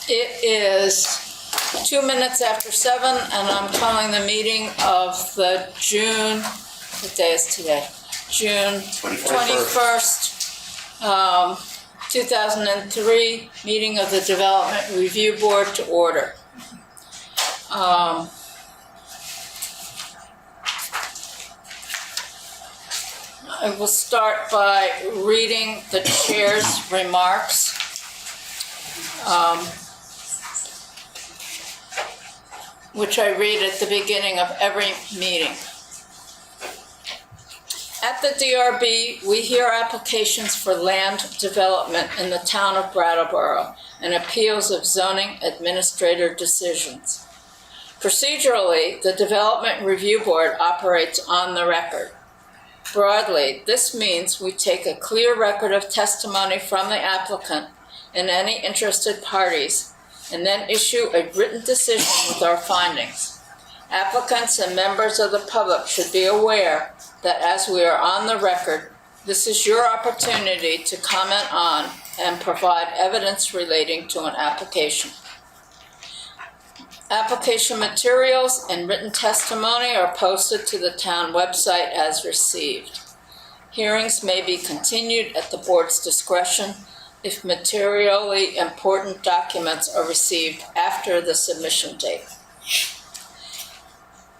It is 2 minutes after 7, and I'm calling the meeting of the June, what day is today? June 21st, 2003, meeting of the Development Review Board to order. I will start by reading the chair's remarks. Which I read at the beginning of every meeting. At the DRB, we hear applications for land development in the town of Brattleboro and appeals of zoning administrator decisions. Procedurally, the Development Review Board operates on the record. Broadly, this means we take a clear record of testimony from the applicant and any interested parties, and then issue a written decision with our findings. Applicants and members of the public should be aware that as we are on the record, this is your opportunity to comment on and provide evidence relating to an application. Application materials and written testimony are posted to the town website as received. Hearings may be continued at the board's discretion if materially important documents are received after the submission date.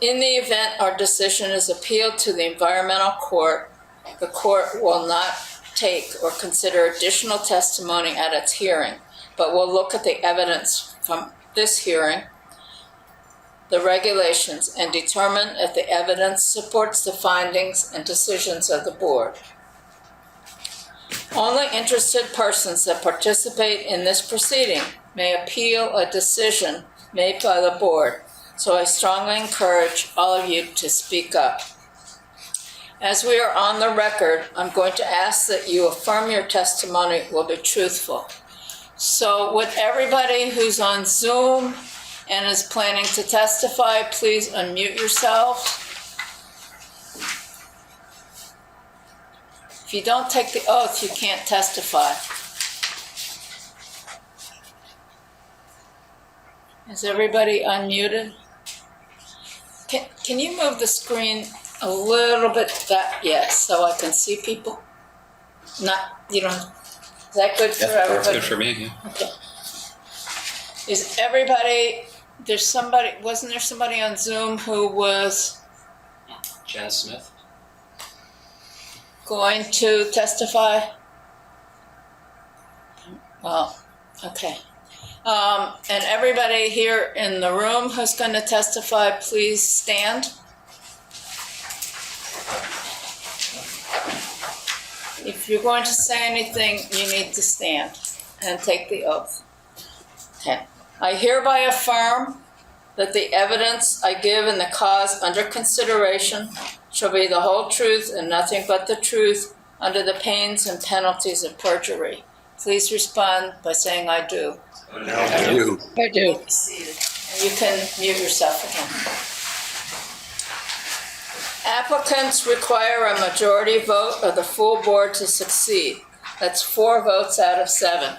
In the event our decision is appealed to the environmental court, the court will not take or consider additional testimony at its hearing, but will look at the evidence from this hearing, the regulations, and determine if the evidence supports the findings and decisions of the board. Only interested persons that participate in this proceeding may appeal a decision made by the board, so I strongly encourage all of you to speak up. As we are on the record, I'm going to ask that you affirm your testimony will be truthful. So would everybody who's on Zoom and is planning to testify, please unmute yourselves. If you don't take the oath, you can't testify. Is everybody unmuted? Can you move the screen a little bit back? Yes, so I can see people. You don't. Is that good for everybody? That's good for me. Yeah. Okay. Is everybody? Wasn't there somebody on Zoom who was Jan Smith. going to testify? Well, okay. And everybody here in the room who's going to testify, please stand. If you're going to say anything, you need to stand and take the oath. Okay. I hereby affirm that the evidence I give in the cause under consideration shall be the whole truth and nothing but the truth under the pains and penalties of perjury. Please respond by saying I do. I do. I do. And you can mute yourself again. Applicants require a majority vote of the full board to succeed. That's 4 votes out of 7.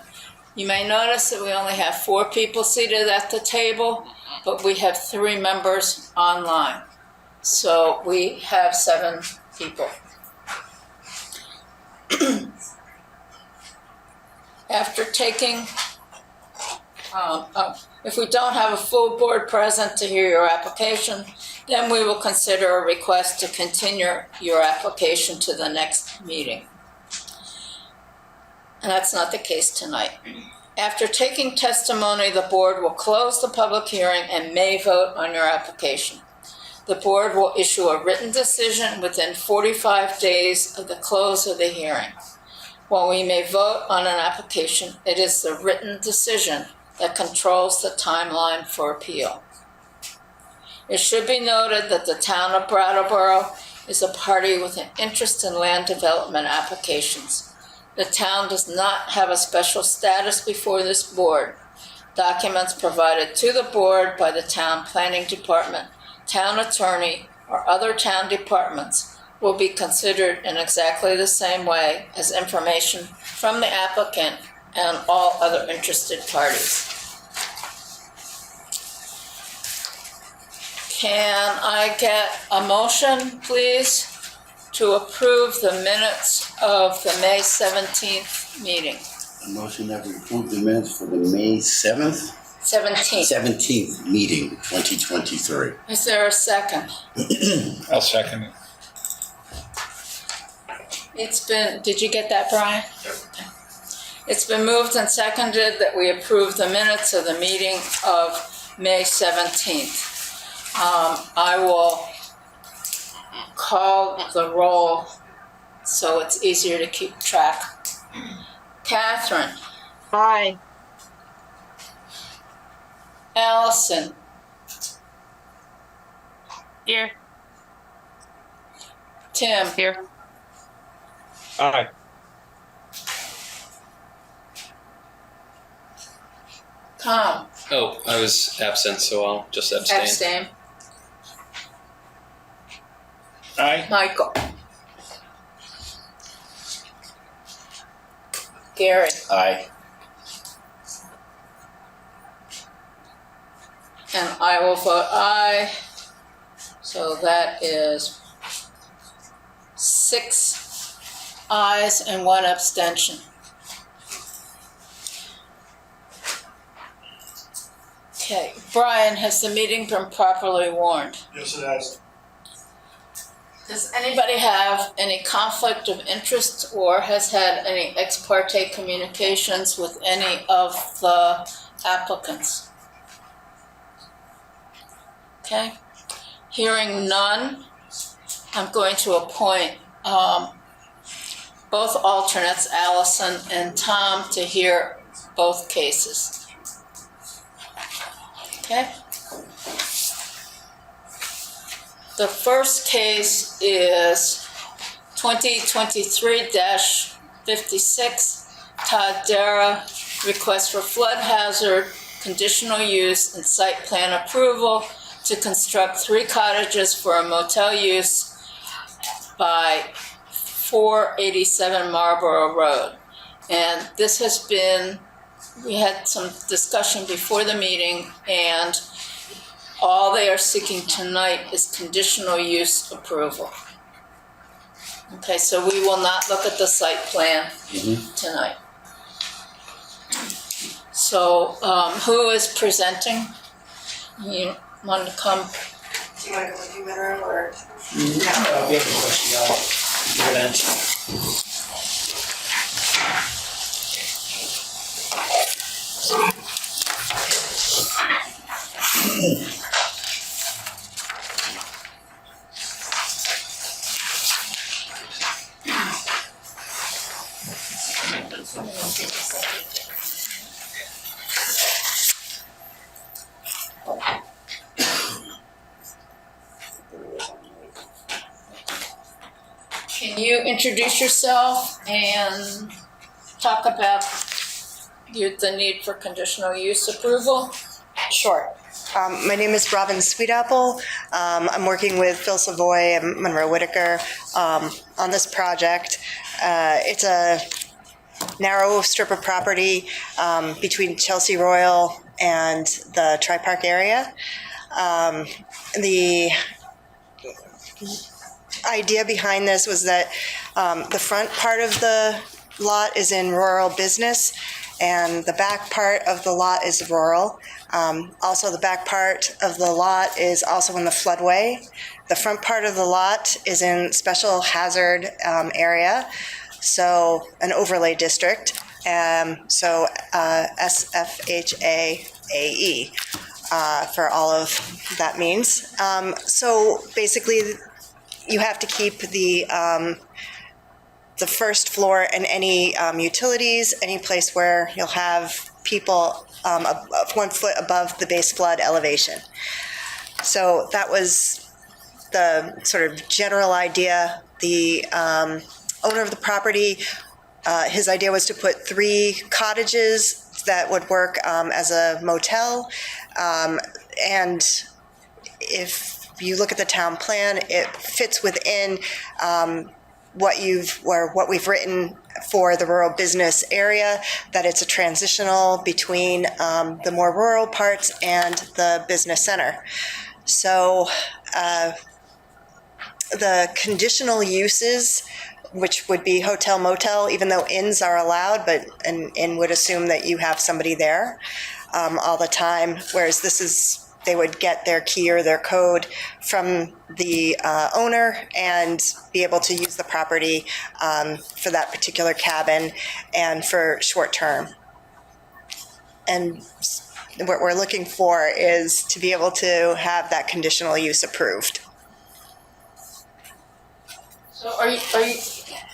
You may notice that we only have 4 people seated at the table, but we have 3 members online. So we have 7 people. After taking, if we don't have a full board present to hear your application, then we will consider a request to continue your application to the next meeting. And that's not the case tonight. After taking testimony, the board will close the public hearing and may vote on your application. The board will issue a written decision within 45 days of the close of the hearing. While we may vote on an application, it is the written decision that controls the timeline for appeal. It should be noted that the town of Brattleboro is a party with an interest in land development applications. The town does not have a special status before this board. Documents provided to the board by the town planning department, town attorney, or other town departments will be considered in exactly the same way as information from the applicant and all other interested parties. Can I get a motion, please, to approve the minutes of the May 17th meeting? A motion that we approve the minutes for the May 7th, 17th meeting, 2023. Is there a second? I'll second it. Did you get that, Brian? Okay. It's been moved and seconded that we approve the minutes of the meeting of May 17th. I will call the roll so it's easier to keep track. Catherine. Aye. Allison. Here. Tim. Here. Aye. Tom. Oh, I was absent, so I'll just abstain. Abstain. Aye. Michael. Gary. Aye. And I will vote aye. So that is 6 ayes and 1 abstention. Okay, Brian, has the meeting been properly warned? Yes, it has. Does anybody have any conflict of interest or has had any ex parte communications with any of the applicants? Okay, hearing none, I'm going to appoint both alternates, Allison and Tom, to hear both cases. Okay? The first case is 2023-56, Todd Darrah, request for flood hazard, conditional use and site plan approval to construct 3 cottages for a motel use by 487 Marlboro Road. And this has been, we had some discussion before the meeting, and all they are seeking tonight is conditional use approval. Okay, so we will not look at the site plan tonight. So who is presenting? You want to come? Do you want to go with you, Mineral, or? We have a question, your answer. Can you introduce yourself and talk about the need for conditional use approval? Sure. My name is Robin Sweetapple. I'm working with Phil Savoy and Monroe Whitaker on this project. It's a narrow strip of property between Chelsea Royal and the Tri-Park area. The idea behind this was that the front part of the lot is in rural business and the back part of the lot is rural. Also, the back part of the lot is also in the floodway. The front part of the lot is in special hazard area, so an overlay district, so SFHA-AE for all of that means. So basically, you have to keep the first floor and any utilities, any place where you'll have people 1 foot above the base flood elevation. So that was the sort of general idea. The owner of the property, his idea was to put 3 cottages that would work as a motel. And if you look at the town plan, it fits within what we've written for the rural business area, that it's a transitional between the more rural parts and the business center. So the conditional uses, which would be hotel, motel, even though inns are allowed, but an inn would assume that you have somebody there all the time, whereas they would get their key or their code from the owner and be able to use the property for that particular cabin and for short term. And what we're looking for is to be able to have that conditional use approved. So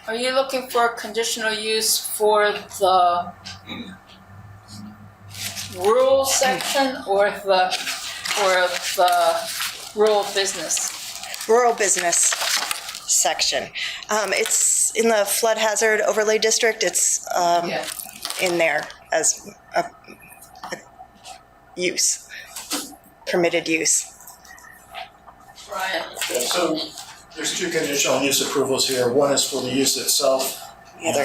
are you looking for conditional use for the rural section or the rural business? Rural business section. It's in the flood hazard overlay district. It's in there as a use, permitted use. Brian? So there's two conditional use approvals here. One is for the use itself. And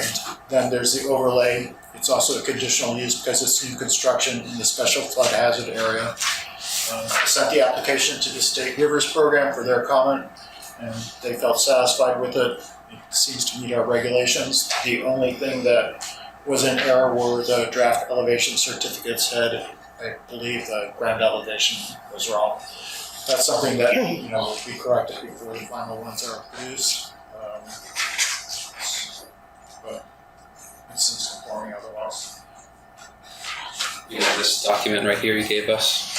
then there's the overlay. It's also a conditional use because it's new construction in the special flood hazard area. I sent the application to the State Rivers Program for their comment, and they felt satisfied with it. It seems to meet our regulations. The only thing that was in error were the draft elevation certificates had, I believe, the ground elevation was wrong. That's something that, will be corrected before the final ones are produced. But it seems conforming otherwise. You know this document right here you gave us?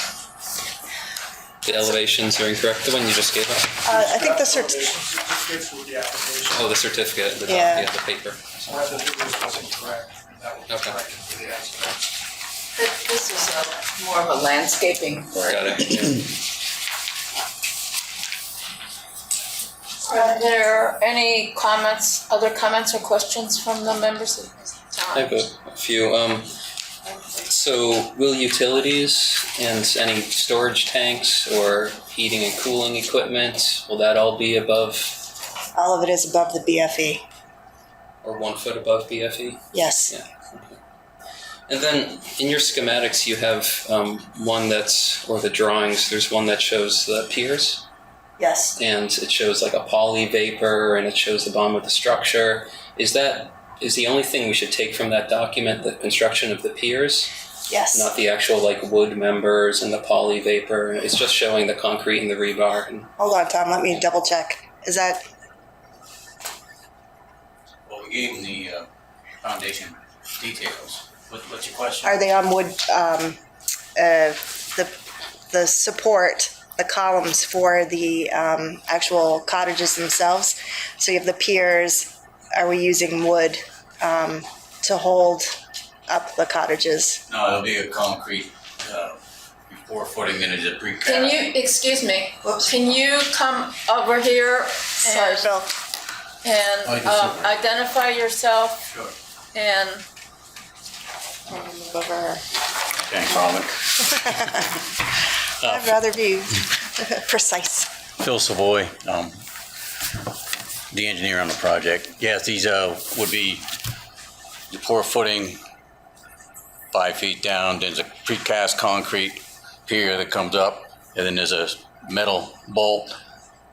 The elevations are incorrect, the one you just gave us? I think the certificates with the application. Oh, the certificate, the paper. One of the figures was incorrect, and that will be Okay. corrected for the estimate. This is more of a landscaping. Got it. Yeah. Are there any other comments or questions from the members of the I have a few. So will utilities and any storage tanks or heating and cooling equipment, will that all be above all of it is above the BFE. or 1 foot above BFE? Yes. Yeah. Okay. And then in your schematics, you have one or the drawings, there's one that shows the piers. Yes. And it shows like a poly vapor and it shows the bottom of the structure. Is the only thing we should take from that document the construction of the piers? Yes. Not the actual like wood members and the poly vapor. It's just showing the concrete and the rebar. And Hold on, Tom. Let me double check. Is that? Well, we gave them the foundation details. What's your question? Are they on wood? The support, the columns for the actual cottages themselves. So you have the piers. Are we using wood to hold up the cottages? No, it'll be a concrete 4-footing, then it's a precast. Can you, excuse me, can you come over here Sorry, and, Phil. and identify yourself Sure. and Move over. Thanks, Robin. I'd rather be precise. Phil Savoy, the engineer on the project. Yes, these would be the pour footing 5 feet down. There's a precast concrete pier that comes up, and then there's a metal bolt,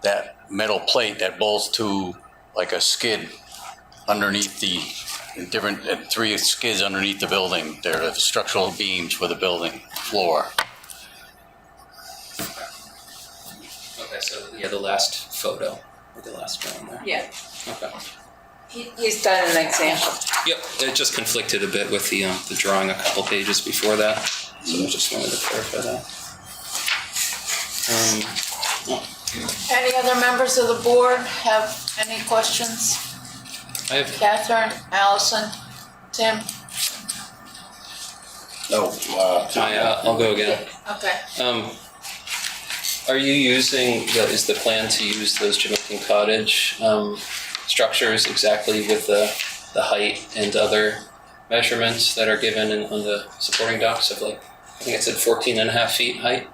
that metal plate that bolts to like a skid underneath the different 3 skids underneath the building. They're the structural beams for the building floor. okay, so the last photo, or the last drawing there. yeah, Okay. he's done an example. Yep, it just conflicted a bit with the drawing a couple pages before that, so I just wanted to clarify that. Any other members of the board have any questions? I have Catherine, Allison, Tim? No, I'll go again. Okay. Are you using is the plan to use those Jamaican cottage structures exactly with the height and other measurements that are given on the supporting docks of I think it said 14.5 feet height?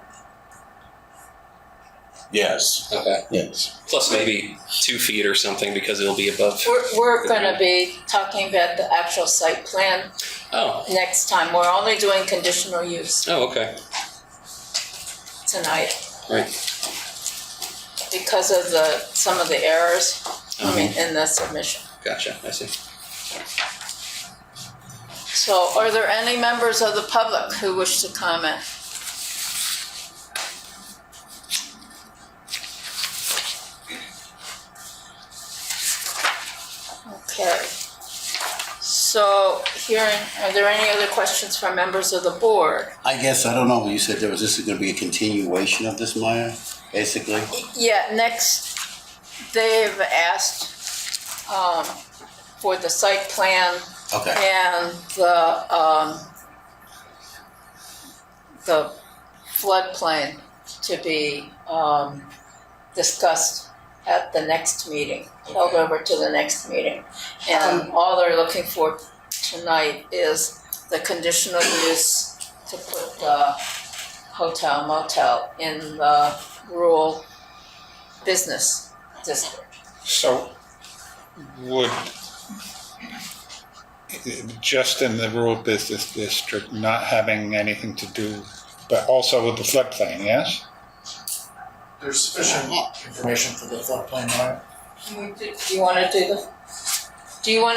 yes. Okay. Yes. Plus maybe 2 feet or something because it'll be above. We're gonna be talking about the actual site plan Oh. next time. We're only doing conditional use Oh, okay. tonight. Right. because of some of the errors, in the submission. Gotcha, I see. So are there any members of the public who wish to comment? Okay. So are there any other questions from members of the board? I guess, I don't know, you said this is gonna be a continuation of this, Maya, basically? Yeah, next, they've asked for the site plan Okay. and the floodplain to be discussed at the next meeting, held over to the next meeting. And all they're looking for tonight is the conditional use to put the hotel motel in the rural business district. So would, just in the rural business district, not having anything to do, but also with the floodplain, yes? There's sufficient information for the floodplain, Maya. Do you want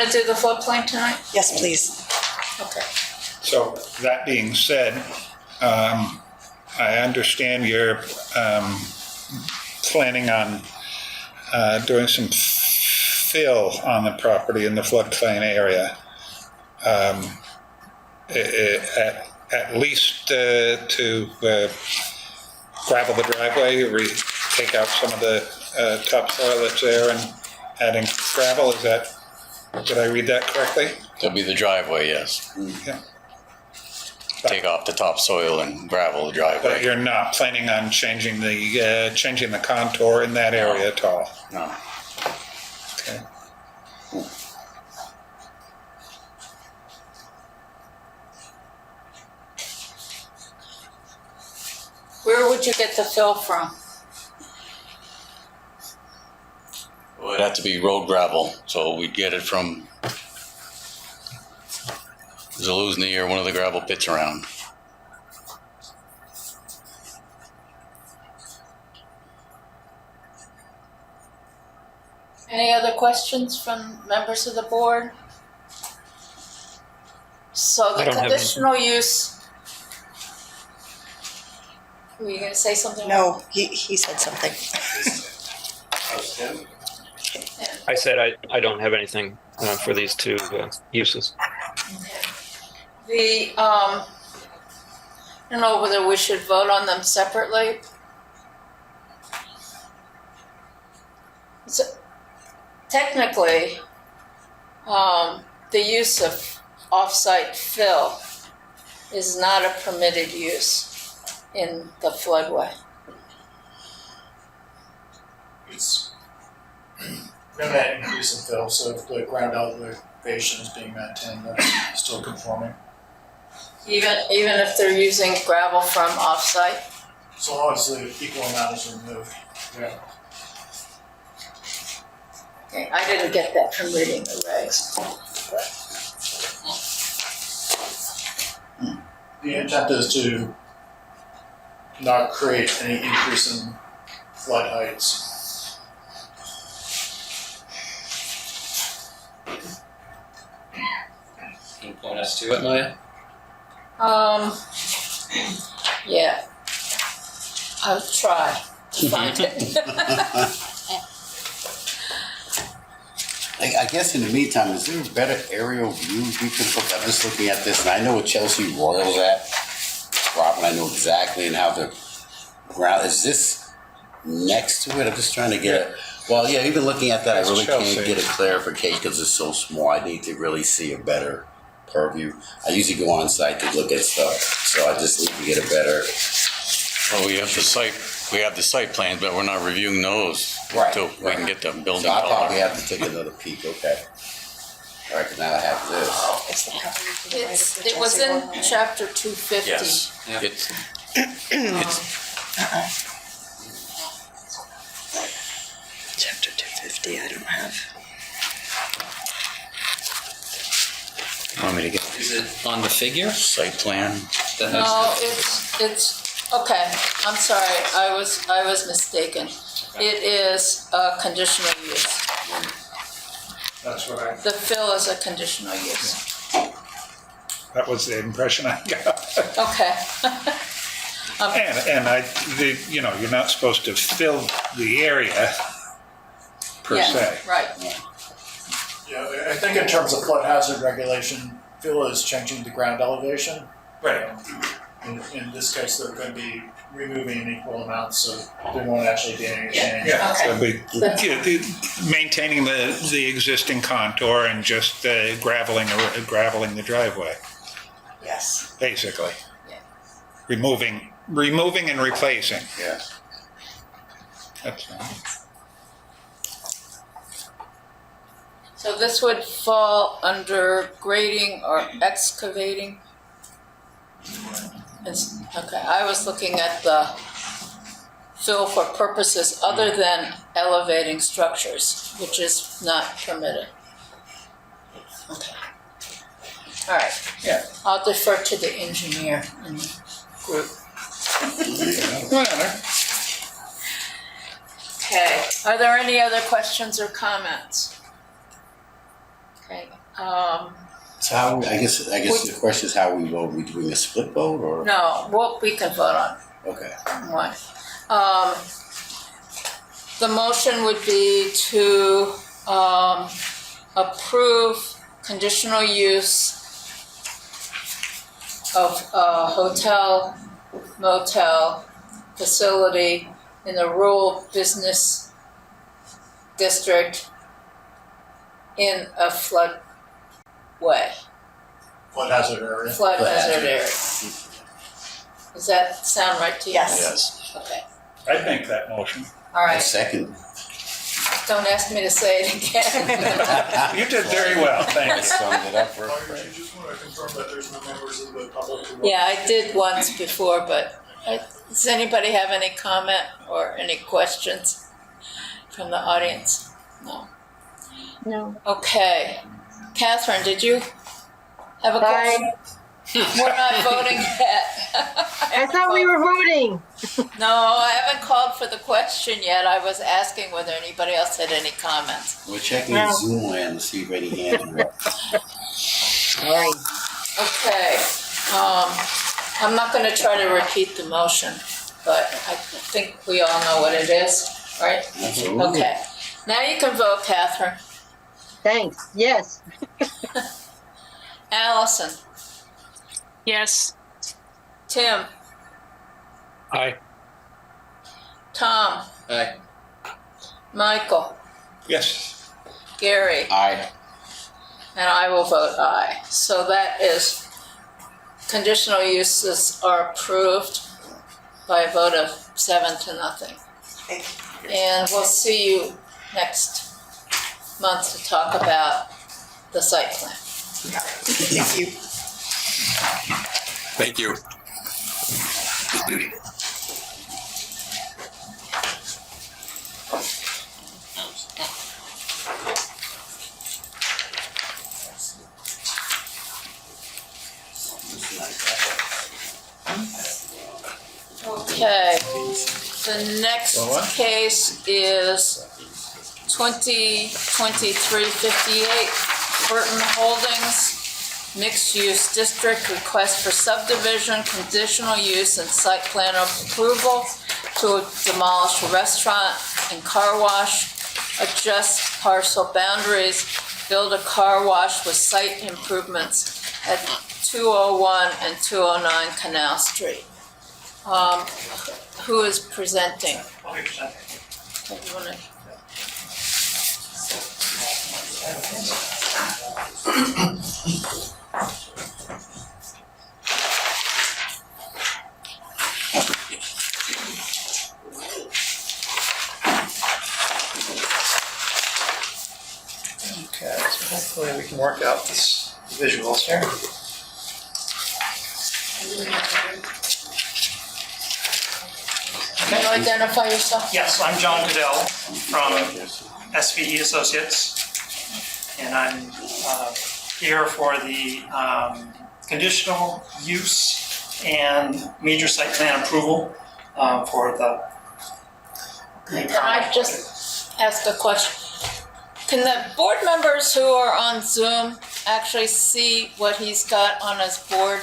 to do the floodplain tonight? Yes, please. Okay. So that being said, I understand you're planning on doing some fill on the property in the floodplain area. At least to gravel the driveway, take out some of the topsoil that's there and adding gravel. Did I read that correctly? That'll be the driveway, yes. Yeah. Take off the topsoil and gravel the But driveway. you're not planning on changing the contour in that area at all? No. Okay. Where would you get the fill from? Well, it'd have to be road gravel, so we'd get it from Zaluzny or one of the gravel pits around. Any other questions from members of the board? So the I don't have conditional use. Were you gonna say something? No, he said something. I said I don't have anything for these two uses. I don't know whether we should vote on them separately. So, technically, the use of off-site fill is not a permitted use in the floodway. It's gonna increase in fill, so if the ground elevation is being maintained, that's still conforming. Even if they're using gravel from off-site? So long as the equal amount is removed, yeah. Okay, I didn't get that from reading the regs. The intent is to not create any increase in flood heights. Can you point us to it, Maya? Yeah. I'll try to find it. I guess in the meantime, is there a better aerial view we can look at? I'm just looking at this, and I know where Chelsea Royal's at. I know exactly, and how the ground, is this next to it? I'm just trying to get it. Well, yeah, even looking at that, That's I really Chelsea. can't get a clarification because it's so small. I need to really see a better purview. I usually go on site to look at stuff, so I just need to get a better. Well, we have the site plans, but we're not reviewing those Right, until we can get the building. So I'll probably color. have to take another peek. Okay. All right, 'cause now I have this. It's the covenant to the right of the It was Chelsea in Royal. chapter 250. Yes, Yeah. it's Chapter 250, I don't have. want me to get Is it on the figure? site plan. That No, has it's okay. I'm sorry. I was mistaken. It is a conditional use. That's what I, The fill is a conditional use. that was the impression I got. Okay. You're not supposed to fill the area per Yeah, se. right. Yeah, I think in terms of flood hazard regulation, fill is changing the ground elevation. Right. In this case, they're going to be removing an equal amount, so there won't actually be any change. Yeah, Okay. so maintaining the existing contour and just graveling the driveway, Yes. basically. Yeah. Removing and replacing. Yeah. That's So this would fall under grading or excavating? Okay, I was looking at the fill for purposes other than elevating structures, which is not permitted. Okay. All right. Yeah. I'll defer to the engineer in the group. Whatever. Okay, are there any other questions or comments? Okay, So how, I guess the question is how we vote. We doing a split vote or? no, well, we can vote on Okay. one. The motion would be to approve conditional use of a hotel, motel facility in the rural business district in a flood way, Flood hazard area. flood Flood hazard hazard. area. Does that sound right to you? Yes. Yes. Okay, I'd make that motion. all A right. second. Don't ask me to say it again. You did very well, I thank you. summed it up for You just want to confirm that there's no members of the public who. Yeah, I did once before, but does anybody have any comment or any questions from the audience? No. No. Okay. Catherine, did you have a question? We're not voting yet. I thought we were voting. No, I haven't called for the question yet. I was asking whether anybody else had any comments. We're checking No. Zoom land to see if any hands are up. Right. Okay. I'm not going to try to repeat the motion, but I think we all know what it is, right? Absolutely. Okay. Now you can vote, Catherine. Thanks. Yes. Allison, Yes. Tim, Aye. Tom, Aye. Michael, Yes. Gary, Aye. and I will vote aye. So that is, conditional uses are approved by a vote of 7-0. And we'll see you next month to talk about the site plan. Thank you. Thank you. Okay, the next case is 2023-58, Burton Holdings, mixed-use district, request for subdivision, conditional use and site plan approval to demolish a restaurant and car wash, adjust parcel boundaries, build a car wash with site improvements at 201 and 209 Canal Street. Who is presenting? Okay, you wanna- Okay, so hopefully we can work out this visuals here. Can you identify yourself? Yes, I'm John Goodell from SVE Associates, and I'm here for the conditional use and major site plan approval for the Can I just ask a question? Can the board members who are on Zoom actually see what he's got on his board?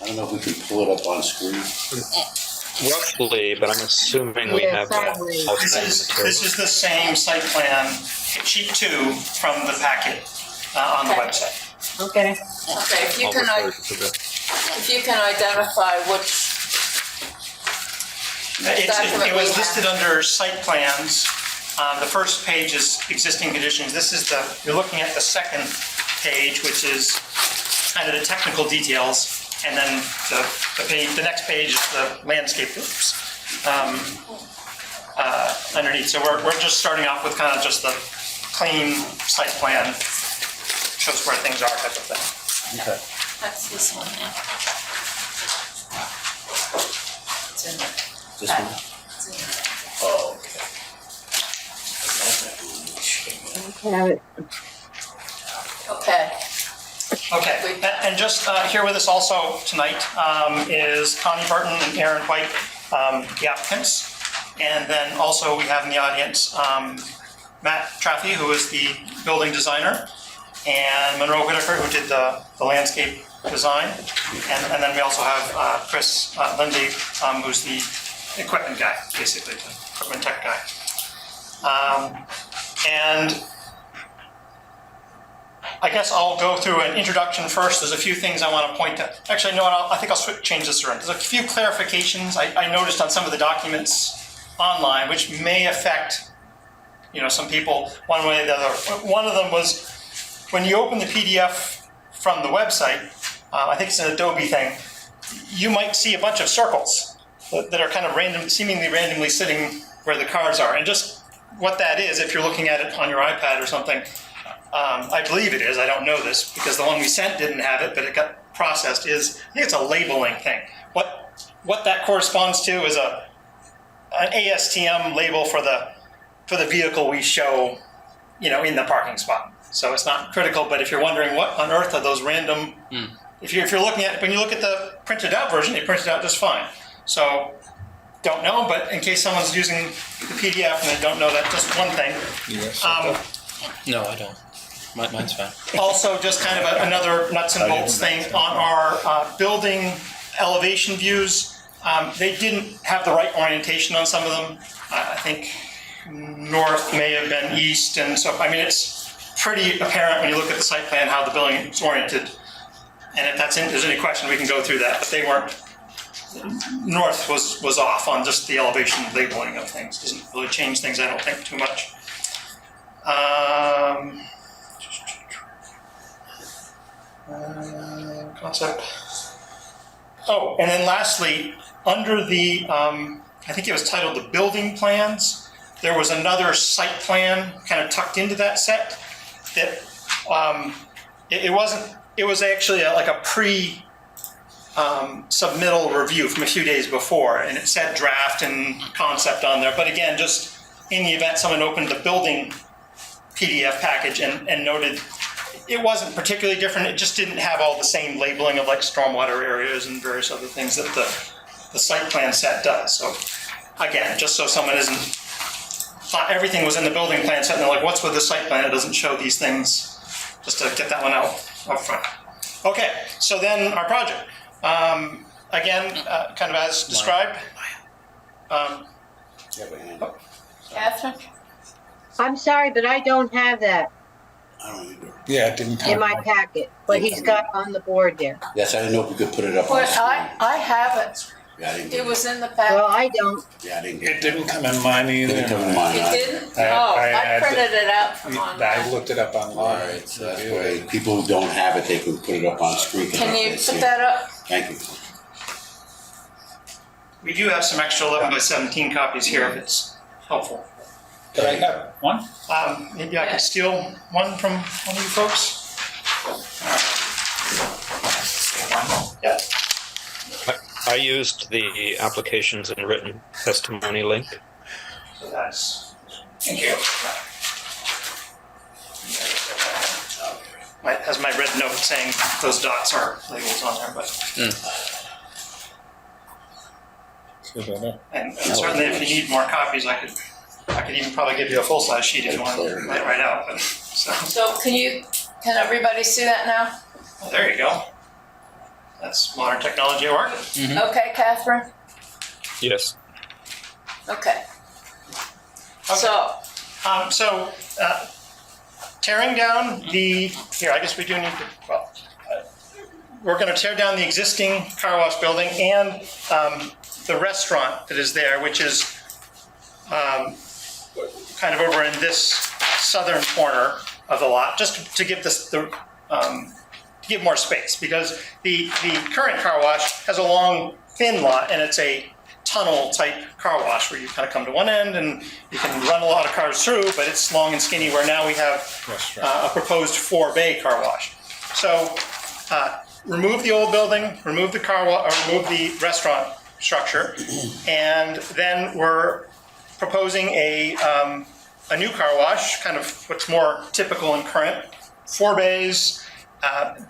I don't know if we can pull it up on screen. Roughly, but I'm assuming we have all This kinds of is, materials. this is the same site plan, sheet 2 from the packet on the Okay. website. Okay. Okay, if you I'll can, refer to the- if you can identify which, It was listed under site plans. The first page is existing conditions. This is you're looking at the second page, which is kind of the technical details. And then the next page is the landscape underneath. So we're just starting off with kind of just the clean site plan, shows where things are type of thing. Okay. that's this one, yeah. It's in there. This one? It's in there. Oh, okay. Have it. Okay, Okay, and just here with us also tonight is Connie Burton and Aaron White, the applicants. And then also we have in the audience Matt Traffy, who is the building designer, and Monroe Whitaker, who did the landscape design. And then we also have Chris Lindy, who's the equipment guy, basically, the equipment tech guy. And I guess I'll go through an introduction first. There's a few things I want to point to. Actually, no, I think I'll change this around. There's a few clarifications I noticed on some of the documents online, which may affect, some people one way or the other. One of them was when you open the PDF from the website, I think it's an Adobe thing, you might see a bunch of circles that are kind of seemingly randomly sitting where the cars are. And just what that is, if you're looking at it on your iPad or something, I believe it is, I don't know this, because the one we sent didn't have it, but it got processed, I think it's a labeling thing. What that corresponds to is an ASTM label for the vehicle we show, in the parking spot. So it's not critical, but if you're wondering what on earth are those random, if you're looking at, when you look at the printed out version, it printed out just fine. So, don't know, but in case someone's using the PDF and they don't know that, just one thing. No, I don't. Mine's fine. Also, just kind of another nuts and bolts thing on our building elevation views. They didn't have the right orientation on some of them. I think north may have been east, and so it's pretty apparent when you look at the site plan how the building is oriented. And if there's any question, we can go through that. But they weren't. North was off on just the elevation labeling of things. Doesn't really change things, I don't think, too much. Concept. Oh, and then lastly, under the, I think it was titled the building plans, there was another site plan kind of tucked into that set that it was actually like a submittal review from a few days before, and it said draft and concept on there. But again, just in the event someone opened the building PDF package and noted it wasn't particularly different, it just didn't have all the same labeling of like stormwater areas and various other things that the site plan set does. So again, just so someone thought everything was in the building plan set and they're like, what's with the site plan? It doesn't show these things, just to get that one out front. Okay, so then our project. Again, kind of as described. Catherine? I'm sorry, but I don't have that I don't either. Yeah, it didn't come. in my packet, what he's got on the board there. Yes, I didn't know if we could put it up on Well, screen. I have it. Yeah, I didn't It get was in the Well, packet. I don't. Yeah, I didn't It get didn't come in mine either. Didn't come in mine. It didn't? I Oh, I had printed it out from I online. looked it up All online. right, so that's why people who don't have it, they can put it up on screen. Can you They see put it. that up? Thank you. We do have some extra 11 by 17 copies here if it's helpful. Could I have one? Maybe I could steal one from one of you folks? Yeah. I used the applications and written testimony link. So that's, thank you. Has my red note saying those dots are labels on there, but. And certainly if you need more copies, I could even probably give you a full-size sheet if you want to lay it right out. But, So can everybody see that now? well, there you go. That's modern technology at work. Okay, Catherine? Yes. Okay. Okay. So, Tearing down here, I guess we do need to, we're going to tear down the existing car wash building and the restaurant that is there, which is kind of over in this southern corner of the lot, just to give to give more space, because the current car wash has a long, thin lot, and it's a tunnel type car wash where you kind of come to one end and you can run a lot of cars through, but it's long and skinny, where now we have a proposed 4-bay car wash. So remove the old building, remove the remove the restaurant structure, and then we're proposing a new car wash, kind of what's more typical and current. 4 bays.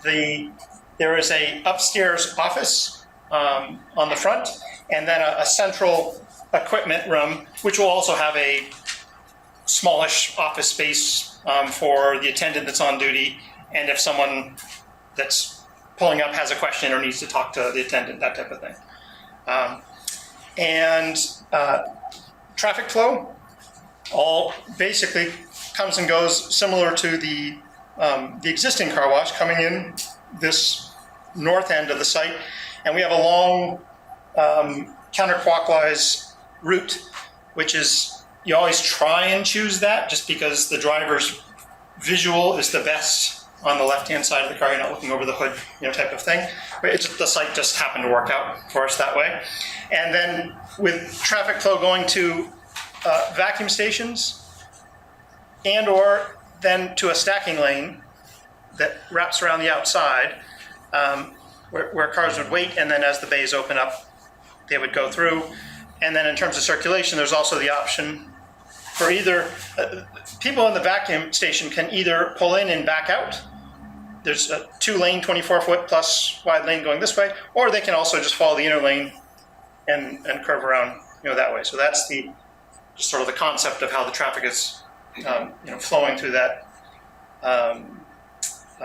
There is a upstairs office on the front, and then a central equipment room, which will also have a smallish office space for the attendant that's on duty, and if someone that's pulling up has a question or needs to talk to the attendant, that type of thing. Traffic flow all basically comes and goes similar to the existing car wash, coming in this north end of the site, and we have a long counterclockwise route, which is, you always try and choose that just because the driver's visual is the best on the left-hand side of the car. You're not looking over the hood, type of thing. But the site just happened to work out for us that way. And then with traffic flow going to vacuum stations and or then to a stacking lane that wraps around the outside, where cars would wait, and then as the bays open up, they would go through. And then in terms of circulation, there's also the option for either, people in the vacuum station can either pull in and back out. There's a 2-lane, 24-foot plus wide lane going this way, or they can also just follow the inner lane and curve around, that way. So that's just sort of the concept of how the traffic is, flowing through that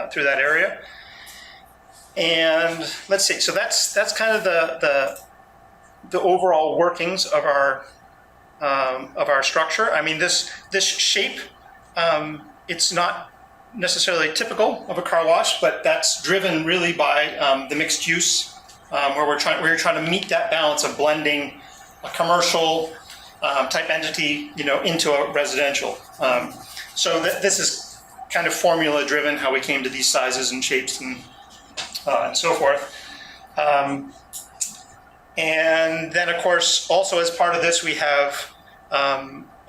area. And let's see. So that's kind of the overall workings of our structure. I mean, this shape, it's not necessarily typical of a car wash, but that's driven really by the mixed use, where we're trying to meet that balance of blending a commercial type entity, into a residential. So this is kind of formula driven, how we came to these sizes and shapes and so forth. And then, of course, also as part of this, we have,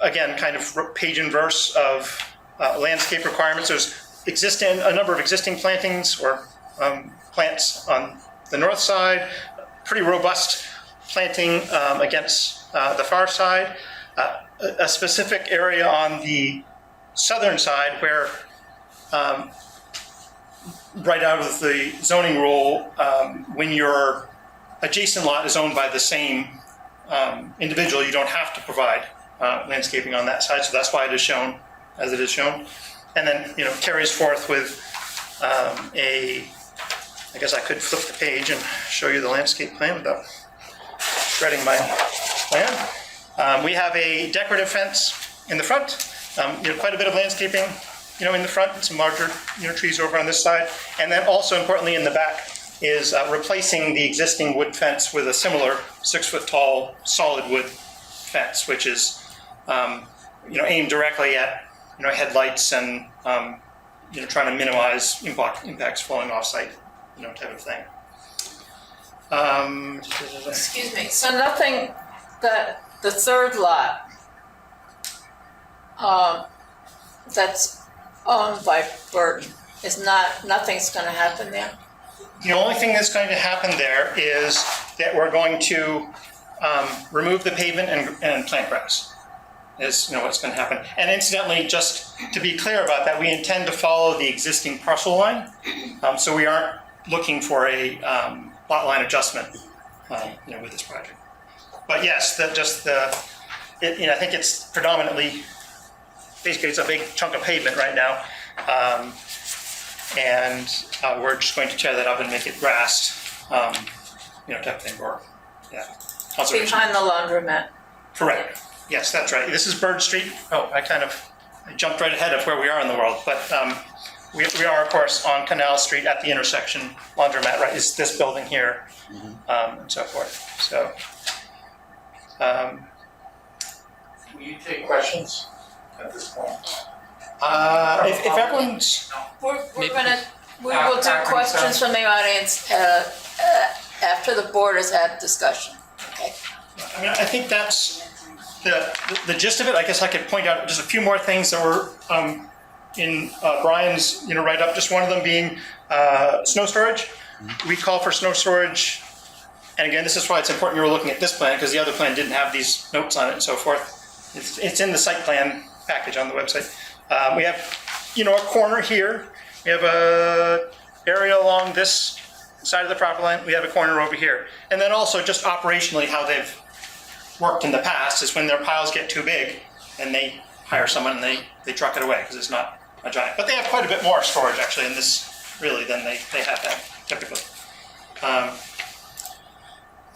again, kind of page and verse of landscape requirements. There's a number of existing plantings or plants on the north side, pretty robust planting against the far side. A specific area on the southern side where right out of the zoning rule, when your adjacent lot is owned by the same individual, you don't have to provide landscaping on that side. So that's why it is shown as it is shown. And then, carries forth with I guess I could flip the page and show you the landscape plan without shredding my plan. We have a decorative fence in the front, quite a bit of landscaping, in the front, and some larger, trees over on this side. And then also importantly in the back is replacing the existing wood fence with a similar 6-foot tall solid wood fence, which is, aimed directly at, headlights and, trying to minimize impacts flowing off site, type of thing. excuse me, so nothing, the third lot, that's owned by Burton, nothing's gonna happen there? The only thing that's going to happen there is that we're going to remove the pavement and plant grass. Is what's going to happen. And incidentally, just to be clear about that, we intend to follow the existing parcel line, so we aren't looking for a lot line adjustment, with this project. But yes, I think it's predominantly, basically it's a big chunk of pavement right now. And we're just going to tear that up and make it grassed, type of thing, or, yeah. Conservation. Behind the laundromat. Correct. Yes, that's right. This is Bird Street. Oh, I jumped right ahead of where we are in the world, but we are, of course, on Canal Street at the intersection. Laundromat, right, is this building here, and so forth. So, Will you take questions at this point? if everyone's, We will do questions from the audience after the board has had discussion. Okay. I think that's the gist of it. I guess I could point out just a few more things that were in Brian's write-up. Just one of them being snow storage. We call for snow storage, and again, this is why it's important you were looking at this plan, because the other plan didn't have these notes on it and so forth. It's in the site plan package on the website. We have a corner here. We have a area along this side of the property line. We have a corner over here, and then also just operationally how they've worked in the past is when their piles get too big, and they hire someone and they truck it away because it's not a giant. But they have quite a bit more storage actually in this really than they have that typically. And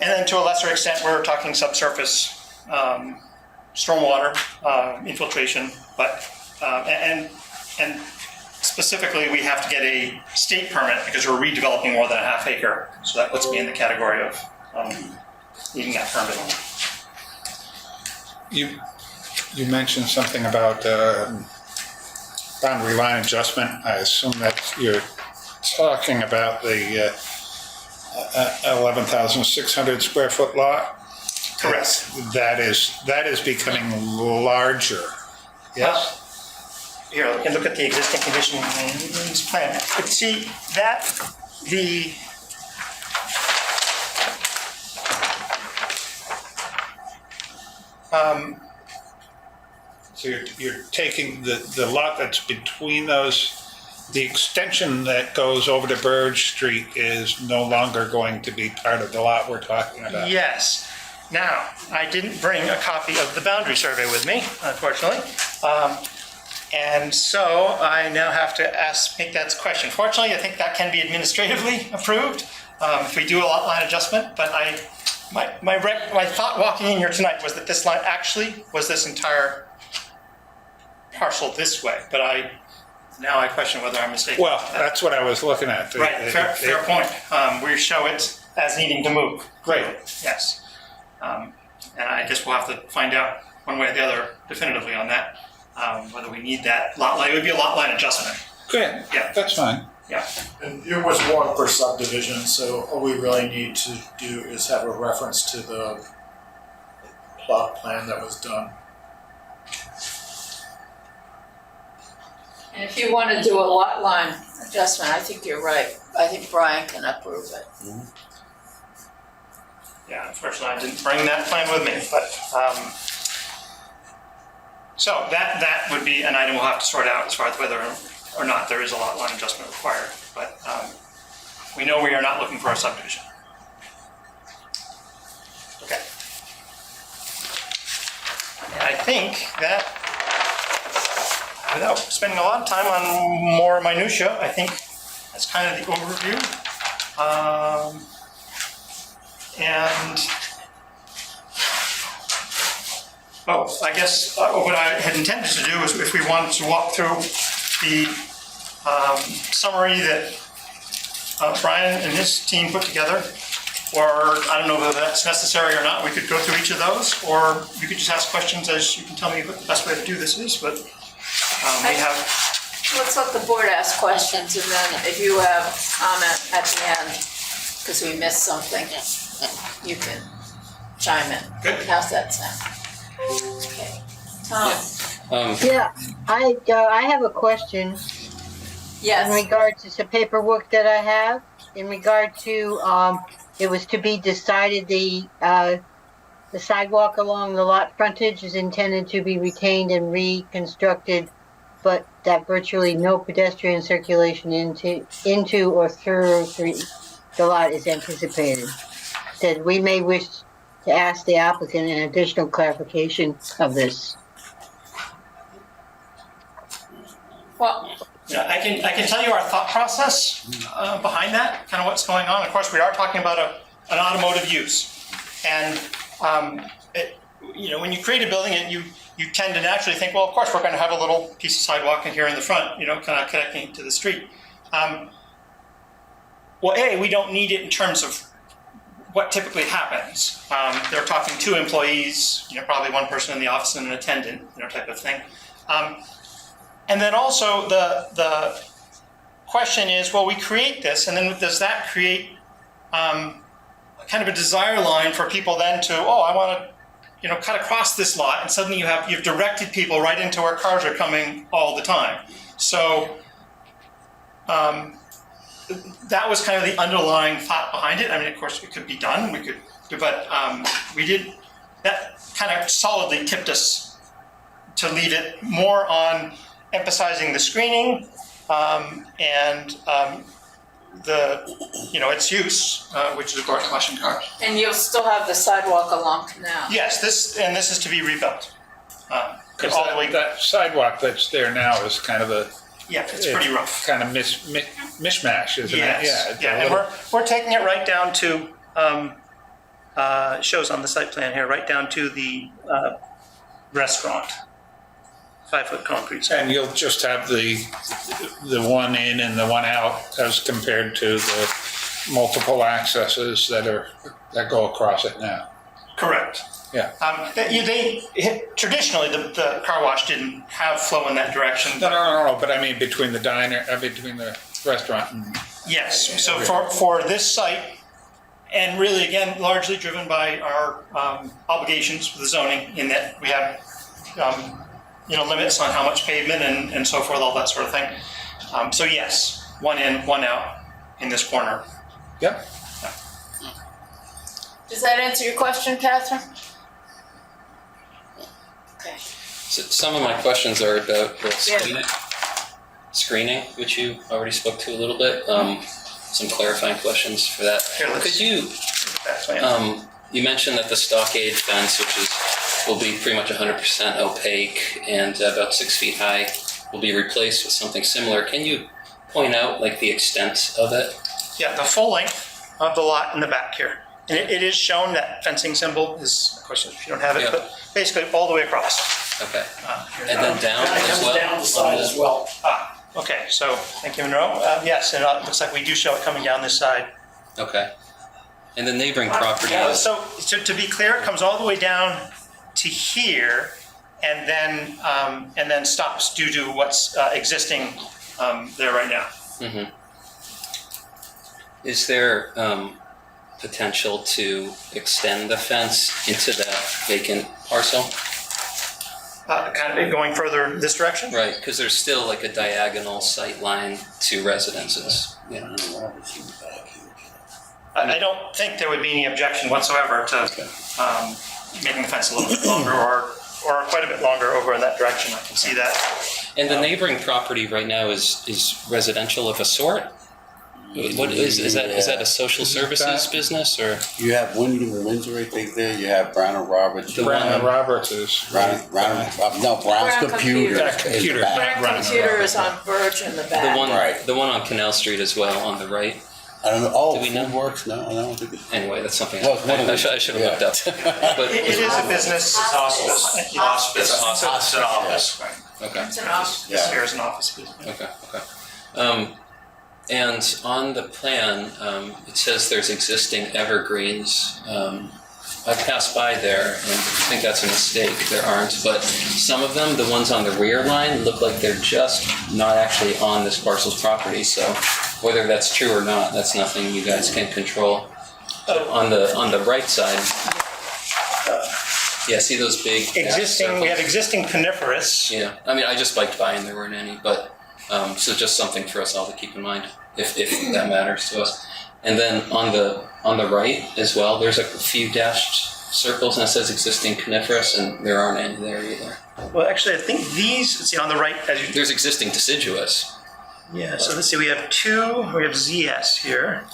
then to a lesser extent, we're talking subsurface stormwater infiltration, but and specifically we have to get a state permit because we're redeveloping more than a half acre. So that puts me in the category of needing that permit. You mentioned something about boundary line adjustment. I assume that you're talking about the 11,600 square foot lot. Correct. That is becoming larger. Yes. Here, we can look at the existing conditions plan. But see that the So you're taking the lot that's between those, the extension that goes over to Burge Street is no longer going to be part of the lot we're talking about. yes. Now, I didn't bring a copy of the boundary survey with me, unfortunately. And so I now have to make that question. Fortunately, I think that can be administratively approved if we do a lot line adjustment, but my thought walking in here tonight was that this line actually was this entire parcel this way, but now I question whether I'm mistaken. Well, that's what I was looking at. Right, fair point. We show it as needing to move. Great, yes. And I guess we'll have to find out one way or the other definitively on that, whether we need that lot line. It would be a lot line adjustment. Good, Yeah. that's fine. Yeah. And it was one per subdivision, so all we really need to do is have a reference to the plot plan that was done. And if you want to do a lot line adjustment, I think you're right. I think Brian can approve it. Yeah, unfortunately, I didn't bring that plan with me, but, so that would be an item we'll have to sort out as far as whether or not there is a lot line adjustment required, but, we know we are not looking for a subdivision. Okay. And I think that, without spending a lot of time on more minutia, I think that's kind of the overview. I guess what I had intended to do is if we wanted to walk through the summary that Brian and his team put together, or I don't know whether that's necessary or not, we could go through each of those, or you could just ask questions as you can tell me what the best way to do this is, but we have... Let's let the board ask questions, and then if you have comment at the end, because we missed something, you can chime in. Good. How's that sound? Okay. Tom? Yeah, I have a question in Yes. regards to some paperwork that I have. In regard to, it was to be decided the sidewalk along the lot frontage is intended to be retained and reconstructed, but that virtually no pedestrian circulation into or through the lot is anticipated. Said we may wish to ask the applicant an additional clarification of this. Well, Yeah, I can tell you our thought process behind that, kind of what's going on. Of course, we are talking about an automotive use. And, when you create a building, you tend to naturally think, well, of course, we're going to have a little piece of sidewalk in here in the front, kind of connecting to the street. Well, we don't need it in terms of what typically happens. They're talking 2 employees, probably 1 person in the office and an attendant, type of thing. And then also the question is, well, we create this, and then does that create kind of a desire line for people then to, I want to, cut across this lot, and suddenly you've directed people right into where cars are coming all the time. So that was kind of the underlying thought behind it. I mean, of course, it could be done. But that kind of solidly tipped us to leave it more on emphasizing the screening and its use, which is of course washing cars. and you'll still have the sidewalk along Canal. Yes, this is to be rebuilt. Because All the way. that sidewalk that's there now is kind of It's pretty rough. kind of mishmash, isn't it? Yes. It's a Yeah, and little- we're taking it right down to, it shows on the site plan here, right down to the restaurant. 5-foot concrete sidewalk. And you'll just have the one in and the one out as compared to the multiple accesses that go across it now. Correct. Yeah. Traditionally, the car wash didn't have flow in that direction. No, but I mean between the restaurant and. Yes, so for this site, and really, again, largely driven by our obligations for the zoning, in that we have, limits on how much pavement and so forth, all that sort of thing. So yes, 1 in, 1 out in this corner. Yep. Does that answer your question, Catherine? Okay. So some of my questions are about the screening, which you already spoke to a little bit. Some clarifying questions for that. Here, Could you, that plan. you mentioned that the stockade fence, which will be pretty much 100% opaque and about 6 feet high, will be replaced with something similar. Can you point out the extent of it? Yeah, the full length of the lot in the back here. And it is shown, that fencing symbol is, of course, if you don't have it, Yeah. but basically all the way across. Okay. And then down as well? Down the side as well. Okay, so thank you, Monroe. Yes, and it looks like we do show it coming down this side. Okay. And the neighboring property is, So to be clear, it comes all the way down to here, and then stops due to what's existing there right now. is there potential to extend the fence into that vacant parcel? Kind of going further this direction? Right, because there's still a diagonal sight line to residences. Yeah. I don't think there would be any objection whatsoever to making the fence a little bit longer or quite a bit longer over in that direction. I can see that. And the neighboring property right now is residential of a sort? What is that a social services business or? You have Wyndham and Windsor, I think there, you have Brown and Roberts. Brown Roberts is. Brown's Brown Computer. Yeah, Computer. is back. Brown Computer is on Birch in the back. Right. The one on Canal Street as well on the right. I don't know, oh, Do we know? Food Works, no, I don't think it. Anyway, that's something Well, it's one of I the- should have looked up. But It is a business. Hospice. It's an office. okay. It's an office. This here is an office. Okay. And on the plan, it says there's existing evergreens. I passed by there, and I think that's a mistake. There aren't, but some of them, the ones on the rear line, look like they're just not actually on this parcel's property. So whether that's true or not, that's nothing you guys can control. But on the right side, yeah, see those big We have existing coniferous. Yeah, I mean, I just biked by and there weren't any, but so just something for us all to keep in mind if that matters to us. And then on the right as well, there's a few dashed circles and it says existing coniferous, and there aren't any there either. Well, actually, I think these, let's see, on the right, There's existing deciduous. yeah, so let's see, we have ZS here.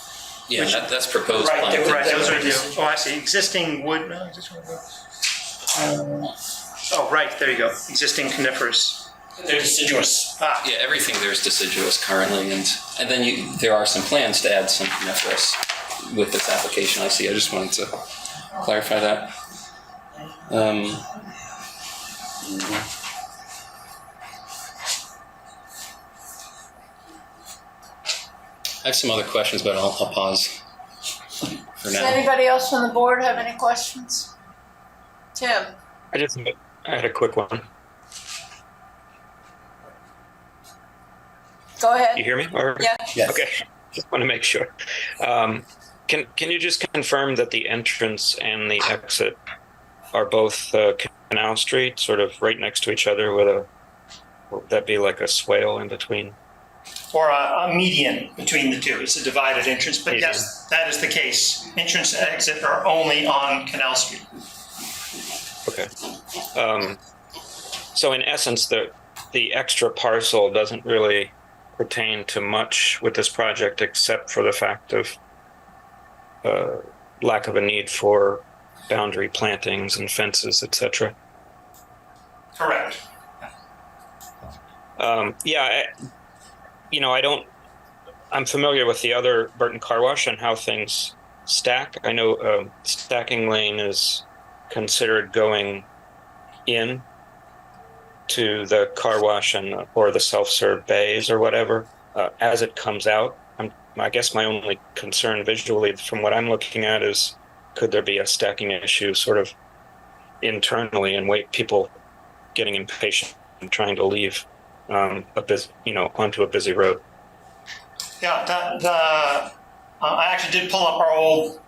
Yeah, that's proposed Right, planting. right, those are new. Oh, I see, existing wood, no, existing wood. Oh, right, there you go, existing coniferous. They're deciduous. Ah, Yeah, everything there is deciduous currently, and then there are some plans to add some coniferous with this application. I see. I just wanted to clarify that. I have some other questions, but I'll pause for Does now. anybody else from the board have any questions? Tim? I had a quick one. Go ahead. You hear me? Or? Yeah. Yes. Okay, just want to make sure. Can you just confirm that the entrance and the exit are both Canal Street, sort of right next to each other would that be like a swale in between? Or a median between the two. It's a divided entrance, but Median. yes, that is the case. Entrance and exit are only on Canal Street. Okay. So in essence, the extra parcel doesn't really pertain to much with this project except for the fact of lack of a need for boundary plantings and fences, etc. Correct. I'm familiar with the other Burton car wash and how things stack. I know stacking lane is considered going in to the car wash or the self-serve bays or whatever as it comes out. I guess my only concern visually from what I'm looking at is could there be a stacking issue sort of internally and people getting impatient and trying to leave onto a busy road. Yeah, I actually did pull up our old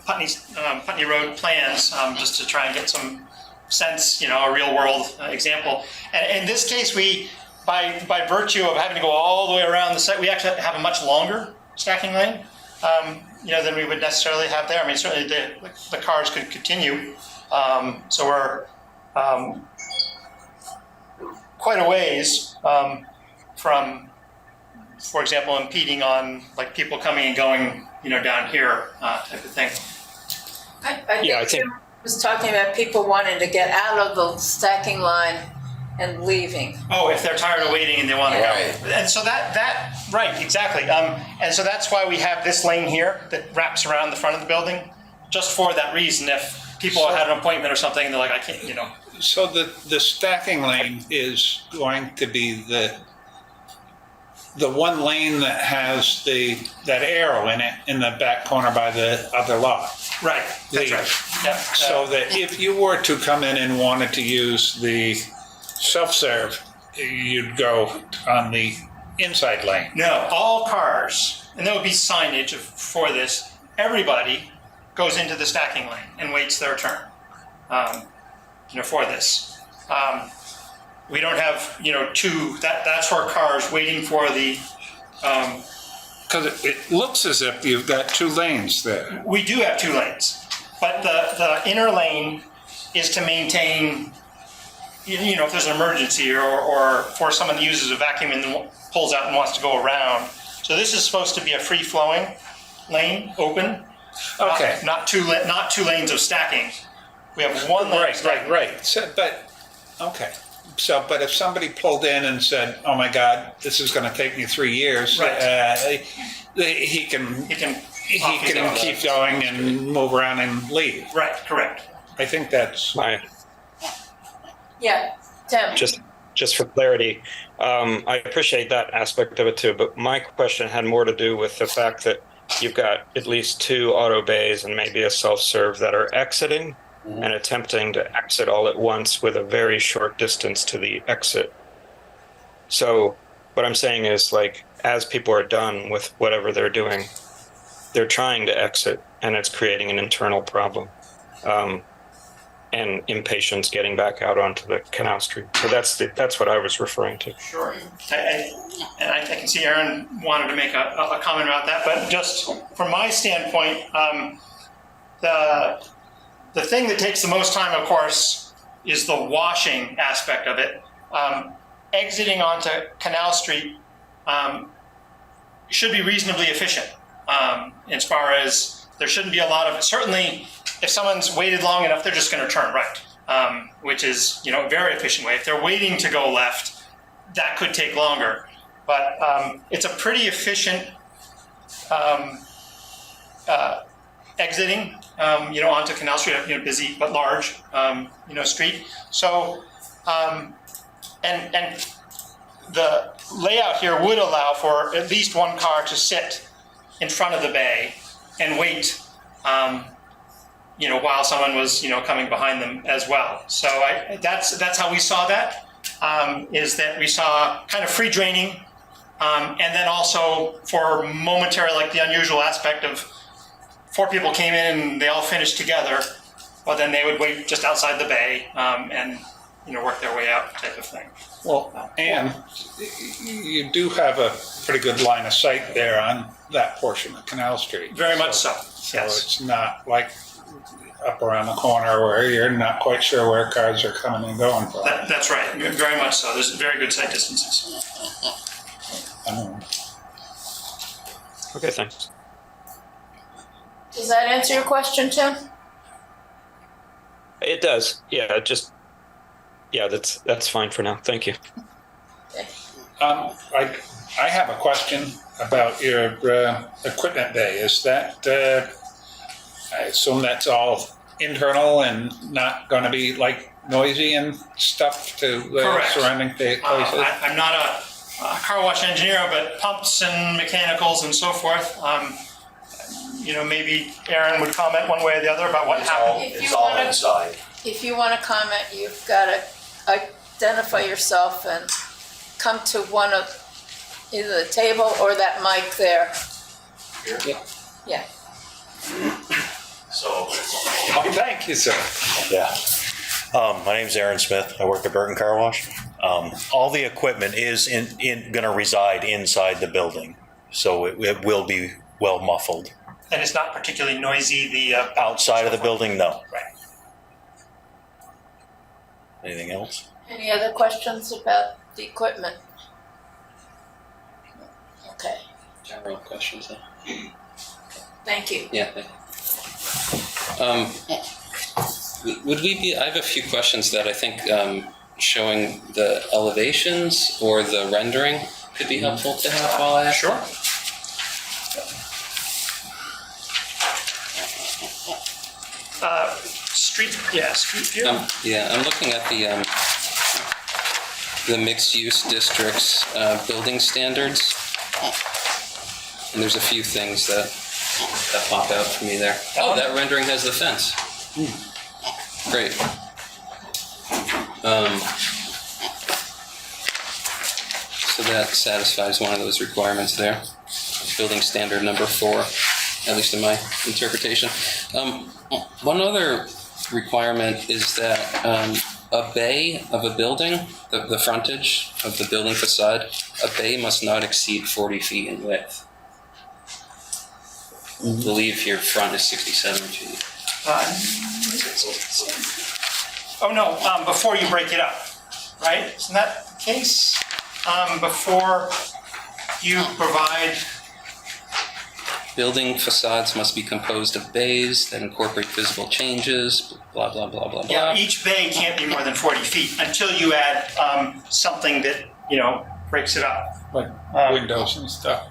Putney Road plans just to try and get some sense, a real world example. And in this case, we, by virtue of having to go all the way around the site, we actually have a much longer stacking lane, than we would necessarily have there. I mean, certainly the cars could continue. So we're quite a ways from, for example, impeding on like people coming and going, down here type of thing. I think Tim was talking about people wanting to get out of the stacking line and leaving. Oh, if they're tired of waiting and they want to Right. go. And so that right, exactly. And so that's why we have this lane here that wraps around the front of the building, just for that reason. If people had an appointment or something, and they're like, I can't, So the stacking lane is going to be the one lane that has that arrow in it in the back corner by the other lot. Right, that's right. Yeah. So that if you were to come in and wanted to use the self-serve, you'd go on the inside lane. No, all cars, and there would be signage for this, everybody goes into the stacking lane and waits their turn, for this. We don't have, two, that's for cars waiting for the, Because it looks as if you've got two lanes there. we do have two lanes, but the inner lane is to maintain, if there's an emergency or for someone that uses a vacuum and pulls out and wants to go around. So this is supposed to be a free-flowing lane, open. Okay. Not two lanes of stacking. We have one lane of stacking. Right. So, but if somebody pulled in and said, "Oh my God, this is going to take me 3 years," Right. he can He keep going and move around and leave. Right, correct. I think that's Yeah, Tim. Just for clarity, I appreciate that aspect of it too, but my question had more to do with the fact that you've got at least two auto bays and maybe a self-serve that are exiting and attempting to exit all at once with a very short distance to the exit. So what I'm saying is, like, as people are done with whatever they're doing, they're trying to exit and it's creating an internal problem. And impatience getting back out onto the Canal Street. So that's what I was referring to. Sure. And I can see Aaron wanted to make a comment about that, but just from my standpoint, the thing that takes the most time, of course, is the washing aspect of it. Exiting onto Canal Street should be reasonably efficient. as far as there shouldn't be a lot of, certainly if someone's waited long enough, they're just going to turn right, which is, a very efficient way. If they're waiting to go left, that could take longer. But it's a pretty efficient exiting, onto Canal Street, busy but large, street. So, and the layout here would allow for at least one car to sit in front of the bay and wait, while someone was, coming behind them as well. So that's how we saw that, is that we saw kind of free draining, and then also for momentary, like the unusual aspect of 4 people came in and they all finished together, well, then they would wait just outside the bay, and, work their way out type of thing. Well, and you do have a pretty good line of sight there on that portion of Canal Street. Very much so, So yes. it's not like up around the corner where you're not quite sure where cars are coming and going from. That's right, very much so. There's very good sight distances. Okay, thanks. Does that answer your question, Tim? It does. Yeah, that's fine for now. Thank you. I have a question about your equipment bay. Is that, I assume that's all internal and not going to be like noisy and stuff to Correct. surrounding places? I'm not a car wash engineer, but pumps and mechanicals and so forth. Maybe Aaron would comment one way or the other about what happened. If you want to comment, you've got to identify yourself and come to one of either the table or that mic there. Yeah. Yeah. So, Thank you, sir. yeah. My name's Aaron Smith. I work at Burton Car Wash. All the equipment is going to reside inside the building, so it will be well muffled. And it's not particularly noisy, the Outside of the building, no. Right. Anything else? Any other questions about the equipment? Okay, General questions, though. thank you. Yeah. Would we be? I have a few questions that I think showing the elevations or the rendering could be helpful to have while I ask. Sure. Street view. I'm looking at the mixed-use district's building standards, and there's a few things that pop out for me there. Oh, that rendering has the fence. Great. So that satisfies one of those requirements there. Building standard number 4, at least in my interpretation. One other requirement is that a bay of a building, the frontage of the building facade, a bay must not exceed 40 feet in width. I believe your front is 67 feet. Oh, no, before you break it up, right? Isn't that the case? Before you provide... Building facades must be composed of bays that incorporate visible changes, blah, blah, blah, blah, blah. Yeah, each bay can't be more than 40 feet until you add something that, breaks it up. Like windows and stuff.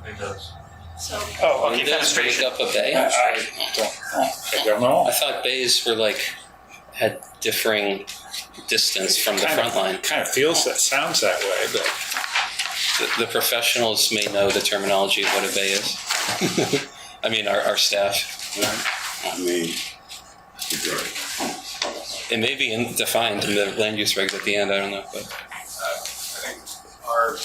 So, Oh, okay, Windows break fenestration. up a bay? I don't know. I thought bays were had differing distance from the front line. Kind of sounds that way, but The professionals may know the terminology of what a bay is. I mean, our staff. I mean, It may be defined in the land use regs at the end, I don't know. But I think our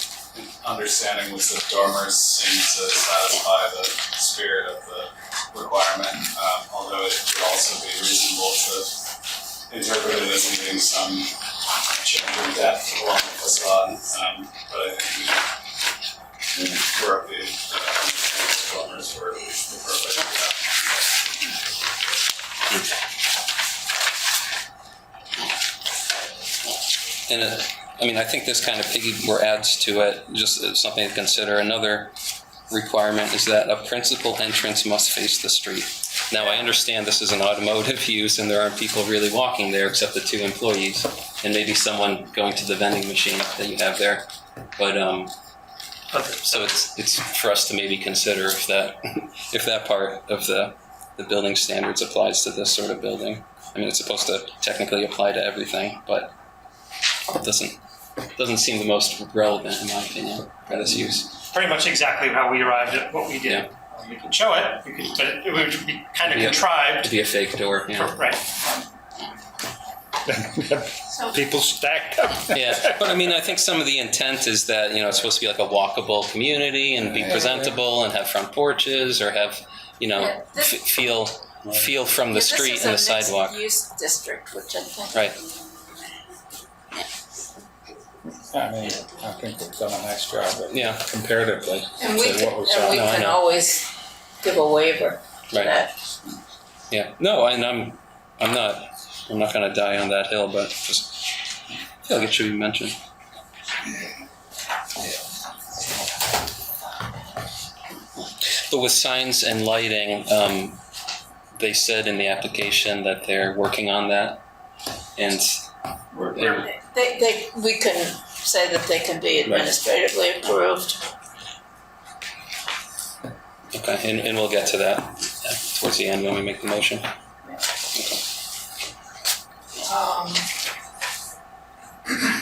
understanding was that dormers seem to satisfy the spirit of the requirement, although it would also be reasonable to interpret it as needing some change in depth along the facade. But I think we were the dormers were the perfect. And I think this kind of adds to it, just as something to consider. Another requirement is that a principal entrance must face the street. Now, I understand this is an automotive use and there aren't people really walking there except the 2 employees and maybe someone going to the vending machine that you have there. But so it's for us to maybe consider if that part of the building standards applies to this sort of building. I mean, it's supposed to technically apply to everything, but it doesn't seem the most relevant in my opinion for this use. Pretty much exactly how we arrived at what we did. Yeah. We can show it, but it would be kind of contrived. To be a fake door, yeah. Right. People stacked up. Yeah, but I mean, I think some of the intent is that, it's supposed to be like a walkable community and be presentable and have front porches or have, feel from the street and the sidewalk. This is a mixed-use district, which I think. Right. I mean, I think we've done a nice job of comparatively And we to what we saw. can, No, I know. always give a waiver to Right. that. Yeah, no, and I'm not going to die on that hill, but just I feel like it should be mentioned. But with signs and lighting, they said in the application that they're working on that, and We can say that they can be administratively approved. okay, and we'll get to that towards the end when we make the motion.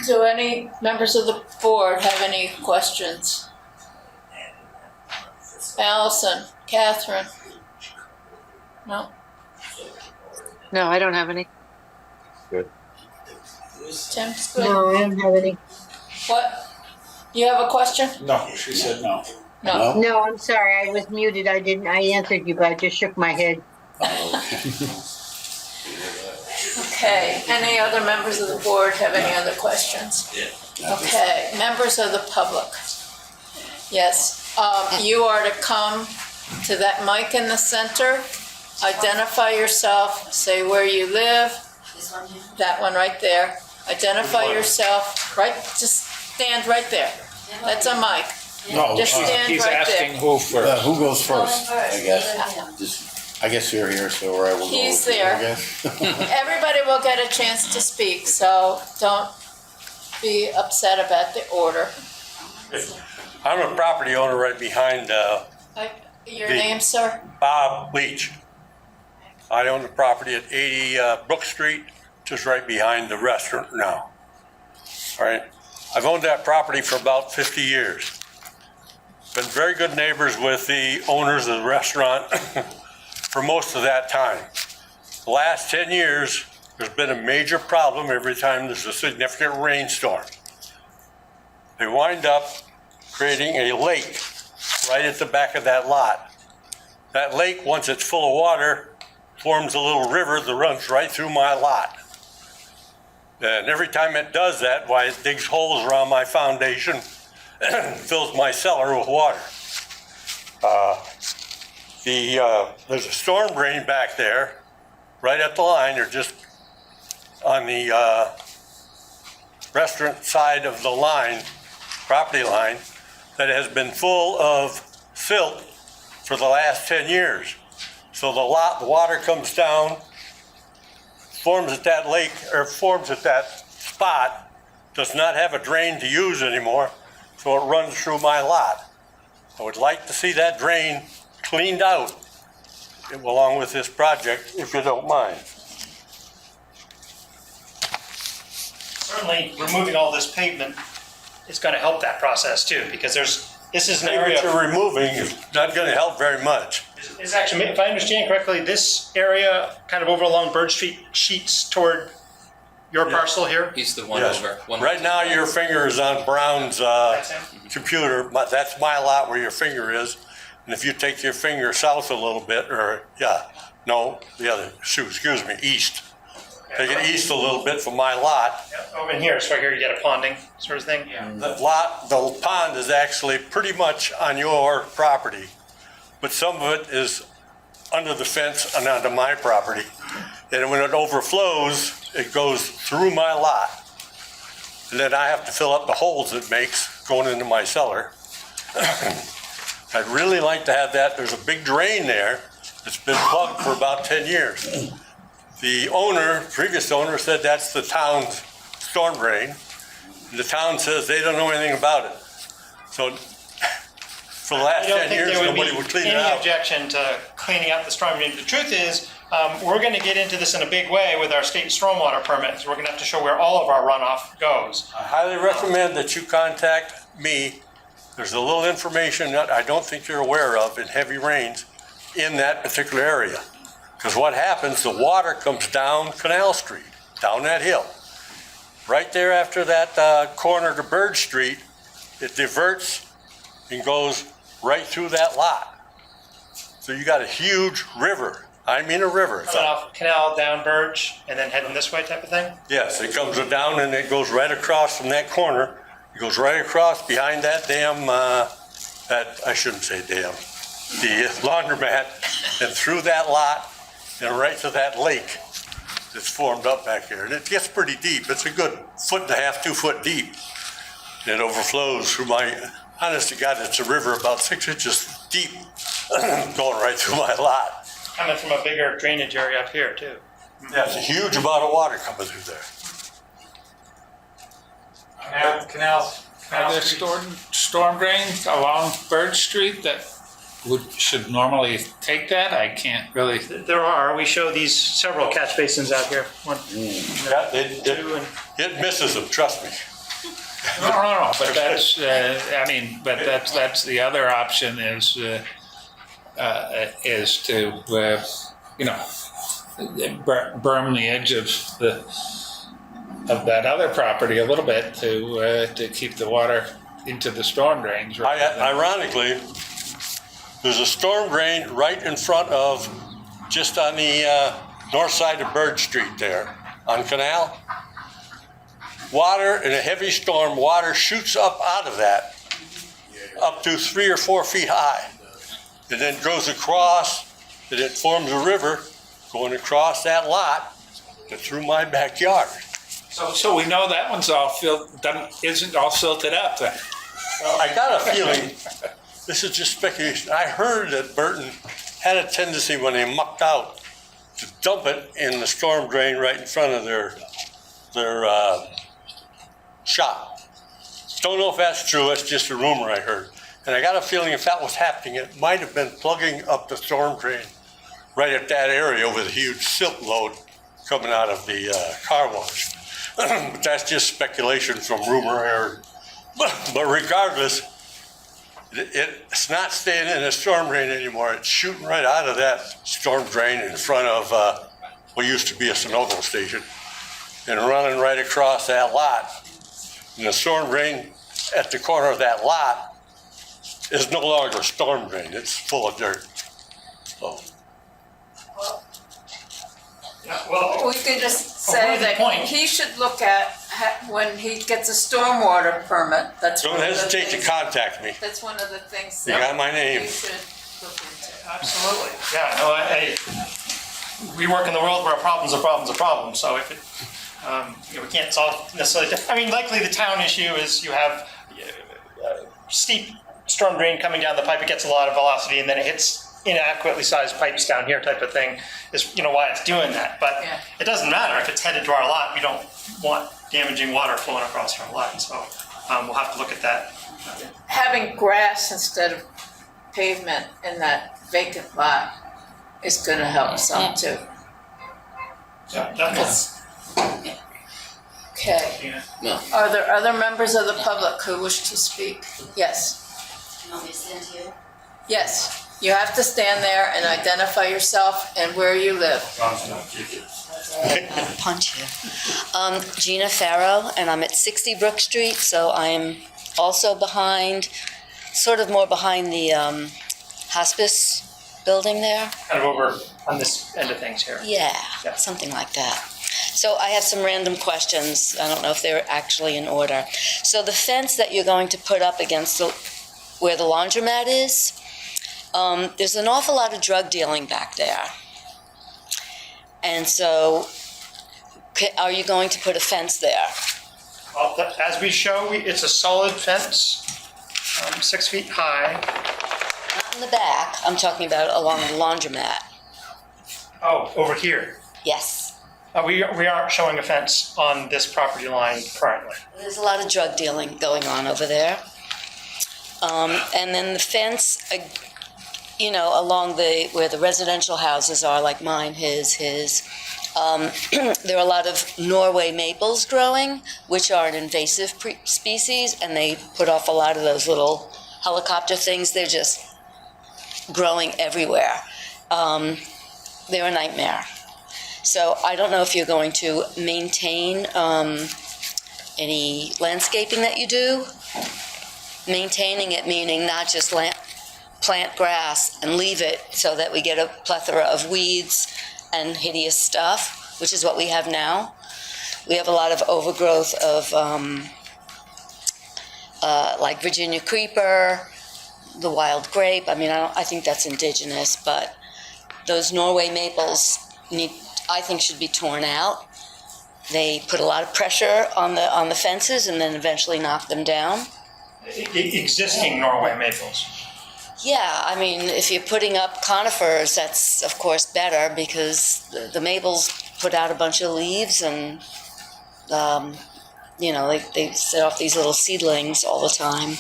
Do any members of the board have any questions? Allison, Catherine? No? No, I don't have any. Tim's good? No, I don't have any. What? You have a question? No, she said no. No. No, I'm sorry, I was muted. I answered you, but I just shook my head. Okay, any other members of the board have any other questions? Okay, members of the public. Yes, you are to come to that mic in the center, identify yourself, say where you live. This one here? That one right there. Identify yourself, right, just stand right there. That's a mic. No, Just stand he's right asking there. who first. Who goes first, I guess? Yeah. I guess you're here, so I will go. He's with you, there. I guess. Everybody will get a chance to speak, so don't be upset about the order. I'm a property owner right behind Your name, sir? Bob Leach. I own the property at 80 Brook Street, just right behind the restaurant now. All right. I've owned that property for about 50 years. Been very good neighbors with the owners of the restaurant for most of that time. The last 10 years, there's been a major problem every time there's a significant rainstorm. They wind up creating a lake right at the back of that lot. That lake, once it's full of water, forms a little river that runs right through my lot. And every time it does that, why, it digs holes around my foundation, fills my cellar with water. There's a storm drain back there, right at the line, or just on the restaurant side of the line, property line, that has been full of silt for the last 10 years. So the water comes down, forms at that lake, or forms at that spot, does not have a drain to use anymore, so it runs through my lot. I would like to see that drain cleaned out along with this project, if you don't mind. Certainly, removing all this pavement is going to help that process too, because this is an area. What you're removing is not going to help very much. Is actually, if I understand correctly, this area kind of over along Bird Street sheets toward your parcel here? He's the one Yes. over. Right now, your finger is on Brown's That's him? computer, but that's my lot where your finger is. And if you take your finger south a little bit, excuse me, east. Take it east a little bit from my lot. Yep, over in here, so right here you get a ponding sort of thing? Yeah. The pond is actually pretty much on your property, but some of it is under the fence and onto my property. And when it overflows, it goes through my lot. And then I have to fill up the holes it makes going into my cellar. I'd really like to have that. There's a big drain there. It's been plugged for about 10 years. The owner, previous owner, said that's the town's storm drain. The town says they don't know anything about it. So for the last 10 years, nobody would clean it Any out. objection to cleaning out the storm drain? The truth is, we're going to get into this in a big way with our state stormwater permits. We're going to have to show where all of our runoff goes. I highly recommend that you contact me. There's a little information that I don't think you're aware of in heavy rains in that particular area. Because what happens, the water comes down Canal Street, down that hill. Right there after that corner to Bird Street, it diverts and goes right through that lot. So you got a huge river. I mean a river. Coming off Canal down Burge and then heading this way type of thing? Yes, it comes down and it goes right across from that corner. It goes right across behind that dam, I shouldn't say dam, the laundromat, and through that lot and right to that lake that's formed up back here. And it gets pretty deep. It's a good 1.5 feet, 2 foot deep. It overflows through honest to God, it's a river about 6 inches deep going right through my lot. Coming from a bigger drainage area up here too. Yeah, it's a huge amount of water coming through there. Are there storm drains along Bird Street that should normally take that? I can't really. There are. We show these several catch basins out here. One, Yeah, it misses them, trust me. No. But that's, that's the other option is to, berm the edge of that other property a little bit to keep the water into the storm drains. Ironically, there's a storm drain right in front of, just on the north side of Bird Street there, on Canal. Water, in a heavy storm, water shoots up out of that, up to 3 or 4 feet high. And then goes across, and it forms a river going across that lot and through my backyard. So we know that one's all isn't all silted up then. I got a feeling, this is just speculation, I heard that Burton had a tendency when they mucked out to dump it in the storm drain right in front of their shop. Don't know if that's true, that's just a rumor I heard. And I got a feeling if that was happening, it might have been plugging up the storm drain right at that area with a huge silt load coming out of the car wash. But that's just speculation from rumor I heard. But regardless, it's not staying in the storm drain anymore. It's shooting right out of that storm drain in front of what used to be a Sunoco station and running right across that lot. And the storm drain at the corner of that lot is no longer a storm drain. It's full of dirt. So. Well, we can just say that he should look at when he gets a stormwater permit. Don't hesitate to contact me. That's one of the things You got my name. you should look into. Absolutely. Yeah. No. We work in the world where problems are problems are problems. So if it, we can't solve necessarily. I mean, likely the town issue is you have steep storm drain coming down the pipe. It gets a lot of velocity, and then it hits inadequately sized pipes down here type of thing is why it's doing that. But it doesn't matter if it's headed to our lot. We don't want damaging water flowing across our lot. So we'll have to look at that. Having grass instead of pavement in that vacant lot is going to help some too. Yeah, definitely. Okay. Are there other members of the public who wish to speak? Yes. You want me to stand here? Yes. You have to stand there and identify yourself and where you live. Punch you. Gina Farrow, and I'm at 60 Brook Street, so I'm also behind, sort of more behind the hospice building there. Kind of over on this end of things here. Yeah, something like that. So I have some random questions. I don't know if they're actually in order. So the fence that you're going to put up against where the laundromat is, there's an awful lot of drug dealing back there. And so are you going to put a fence there? Well, as we show, it's a solid fence, 6 feet high. Not in the back, I'm talking about along the laundromat. Oh, over here. Yes. We aren't showing a fence on this property line currently. There's a lot of drug dealing going on over there. And then the fence, along where the residential houses are, like mine, his, there are a lot of Norway maples growing, which are an invasive species, and they put off a lot of those little helicopter things. They're just growing everywhere. They're a nightmare. So I don't know if you're going to maintain any landscaping that you do. Maintaining it meaning not just plant grass and leave it so that we get a plethora of weeds and hideous stuff, which is what we have now. We have a lot of overgrowth of like Virginia creeper, the wild grape. I mean, I think that's indigenous, but those Norway maples I think should be torn out. They put a lot of pressure on the fences and then eventually knock them down. Existing Norway maples. Yeah, I mean, if you're putting up conifers, that's of course better because the maples put out a bunch of leaves and, they set off these little seedlings all the time.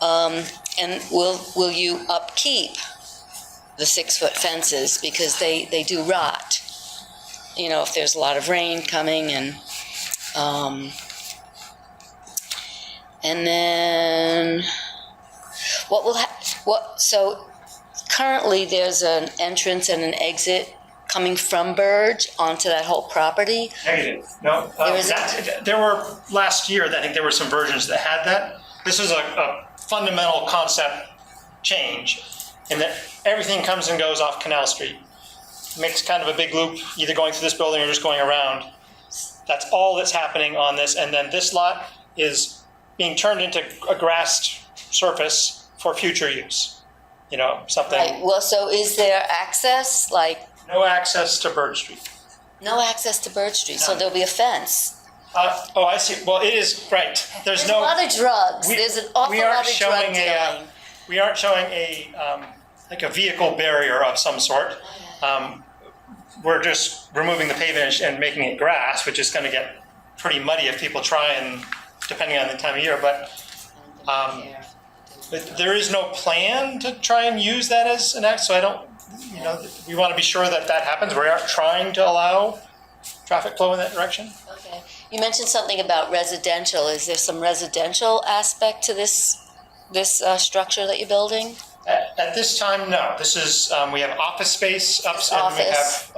And will you upkeep the 6-foot fences because they do rot? If there's a lot of rain coming and then so currently there's an entrance and an exit coming from Burge onto that whole property. Negative. No. There were last year, I think there were some versions that had that. This is a fundamental concept change in that everything comes and goes off Canal Street. Makes kind of a big loop, either going through this building or just going around. That's all that's happening on this. And then this lot is being turned into a grassed surface for future use. Something. Right. Well, so is there access? No access to Bird Street. No access to Bird Street. So there'll be a fence. I see. Well, it is right. There's a lot of drugs. There's an awful lot of drug dealing. We aren't showing a vehicle barrier of some sort. We're just removing the pavement and making it grass, which is going to get pretty muddy if people try and, depending on the time of year. But there is no plan to try and use that as an act. So I don't, we want to be sure that happens. We aren't trying to allow traffic flow in that direction. Okay. You mentioned something about residential. Is there some residential aspect to this structure that you're building? At this time, no. This is, we have office space and we have,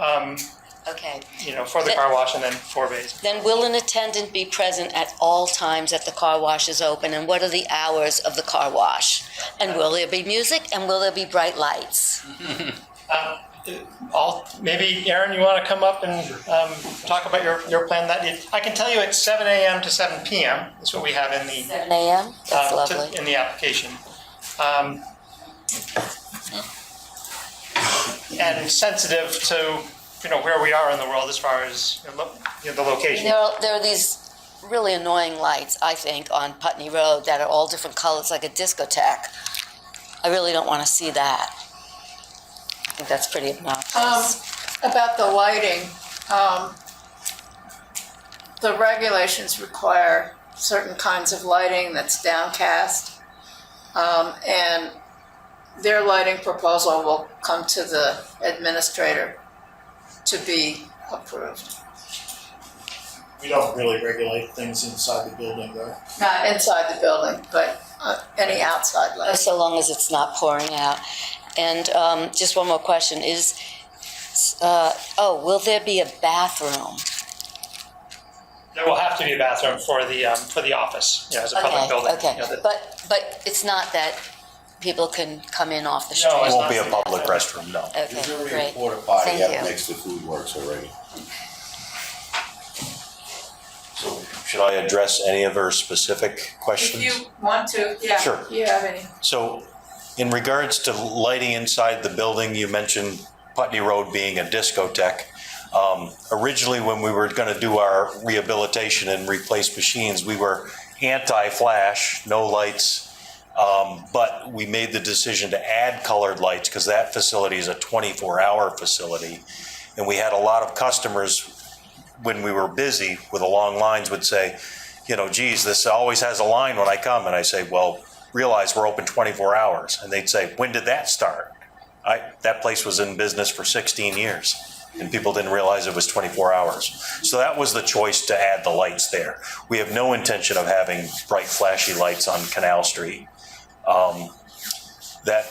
okay. For the car wash and then 4 bays. Then will an attendant be present at all times that the car wash is open? And what are the hours of the car wash? And will there be music and will there be bright lights? Maybe, Aaron, you want to come up and talk about your plan? I can tell you it's 7 a.m. to 7 p.m. That's what we have in the 7 a.m. That's lovely. In the application. And sensitive to where we are in the world as far as the location. There are these really annoying lights, I think, on Putney Road that are all different colors, like a discotheque. I really don't want to see that. I think that's pretty obnoxious. About the lighting, the regulations require certain kinds of lighting that's downcast, and their lighting proposal will come to the administrator to be approved. We don't really regulate things inside the building, though. Not inside the building, but any outside lighting. So long as it's not pouring out. And just one more question is, will there be a bathroom? There will have to be a bathroom for the office, as a public building. Okay, but it's not that people can come in off the street? It won't be a public restroom, no. Okay, There's already great. a porta potty Thank up you. next to Food Works already. So should I address any of her specific questions? If you want to, yeah. Sure. Do you have any? So in regards to lighting inside the building, you mentioned Putney Road being a discotheque. Originally, when we were going to do our rehabilitation and replace machines, we were anti-flash, no lights, But we made the decision to add colored lights because that facility is a 24-hour facility. And we had a lot of customers, when we were busy with the long lines, would say, you know, geez, this always has a line when I come. And I say, well, realize we're open 24 hours. And they'd say, when did that start? That place was in business for 16 years. And people didn't realize it was 24 hours. So that was the choice to add the lights there. We have no intention of having bright, flashy lights on Canal Street. That,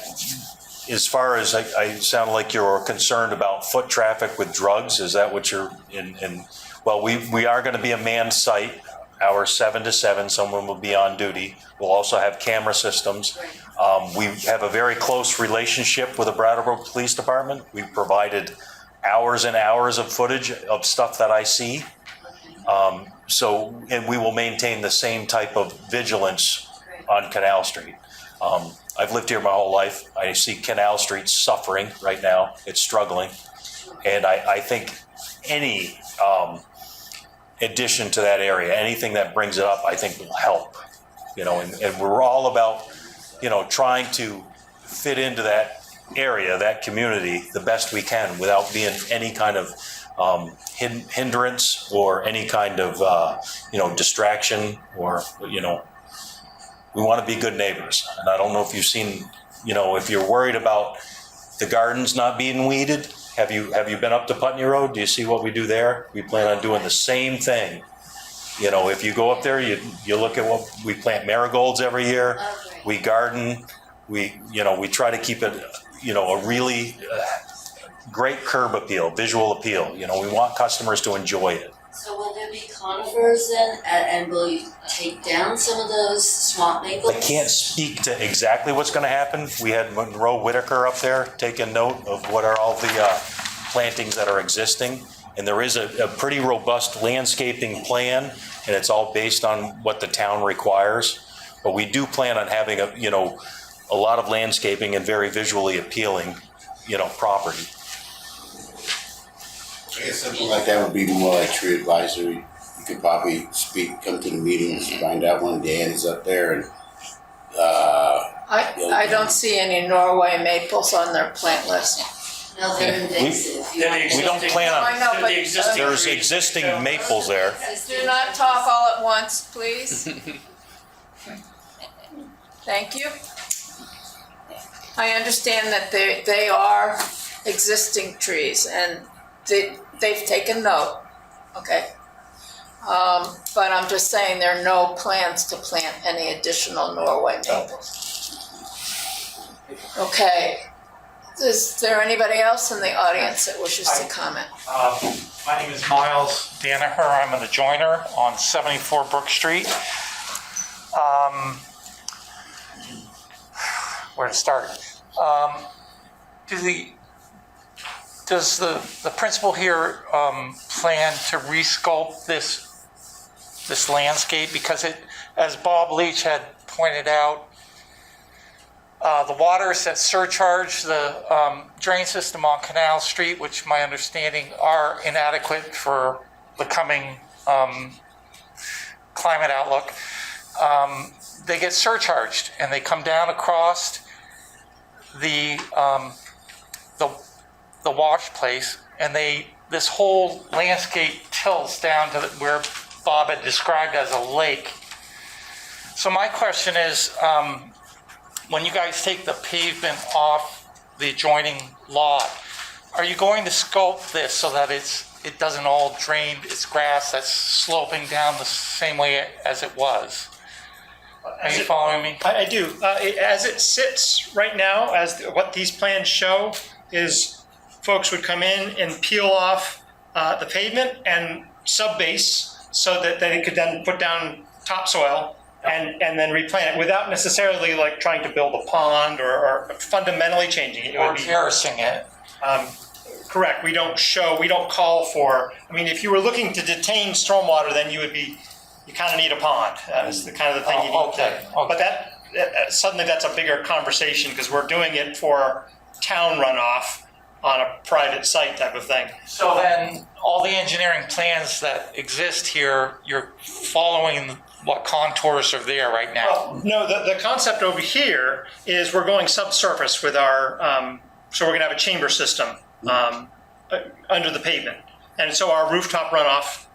as far as I sound like you're concerned about foot traffic with drugs, is that what you're in? Well, we are going to be a manned site, hours 7 to 7. Someone will be on duty. We'll also have camera systems. We have a very close relationship with the Brattleboro Police Department. We've provided hours and hours of footage of stuff that I see. And we will maintain the same type of vigilance on Canal Street. I've lived here my whole life. I see Canal Street suffering right now. It's struggling. And I think any addition to that area, anything that brings it up, I think will help. You know, and we're all about, you know, trying to fit into that area, that community, the best we can without being any kind of hindrance or any kind of, distraction or, we want to be good neighbors. And I don't know if you've seen, if you're worried about the gardens not being weeded, have you been up to Putney Road? Do you see what we do there? We plan on doing the same thing. If you go up there, you look at what we plant marigolds every year. Okay. We garden. We try to keep it, a really great curb appeal, visual appeal. We want customers to enjoy it. So will there be conifers then, and will you take down some of those swamp maples? I can't speak to exactly what's going to happen. We had Monroe Whitaker up there taking note of what are all the plantings that are existing. And there is a pretty robust landscaping plan, and it's all based on what the town requires. But we do plan on having a lot of landscaping and very visually appealing, property. I guess something like that would be more like tree advisory. You could probably come to the meetings, find out when Dan is up there, and I don't see any Norway maples on their plant list. No, they're invasive. We don't plan I know, on, but there's existing maples there. do not talk all at once, please. Thank you. I understand that they are existing trees and they've taken note, okay? But I'm just saying there are no plans to plant any additional Norway maples. Okay. Is there anybody else in the audience that wishes to comment? My name is Miles Danaher. I'm an adjoiner on 74 Brook Street. Where to start? Does the principal here plan to resculpt this landscape? Because it, as Bob Leach had pointed out, the waters that surcharge the drain system on Canal Street, which my understanding are inadequate for the coming climate outlook, they get surcharged and they come down across the wash place, and this whole landscape tilts down to where Bob had described as a lake. So my question is, when you guys take the pavement off the adjoining lot, are you going to sculpt this so that it doesn't all drain its grass that's sloping down the same way as it was? Are you following me? I do. As it sits right now, what these plans show is folks would come in and peel off the pavement and subbase so that they could then put down topsoil and then replant it without necessarily like trying to build a pond or fundamentally changing it. Or terracing it. Correct. We don't call for, if you were looking to detain stormwater, then you kind of need a pond. That's the kind of the thing you need to. But that suddenly that's a bigger conversation because we're doing it for town runoff on a private site type of thing. So then all the engineering plans that exist here, you're following what contours are there right now? No, the concept over here is we're going subsurface with our, so we're gonna have a chamber system under the pavement. And so our rooftop runoff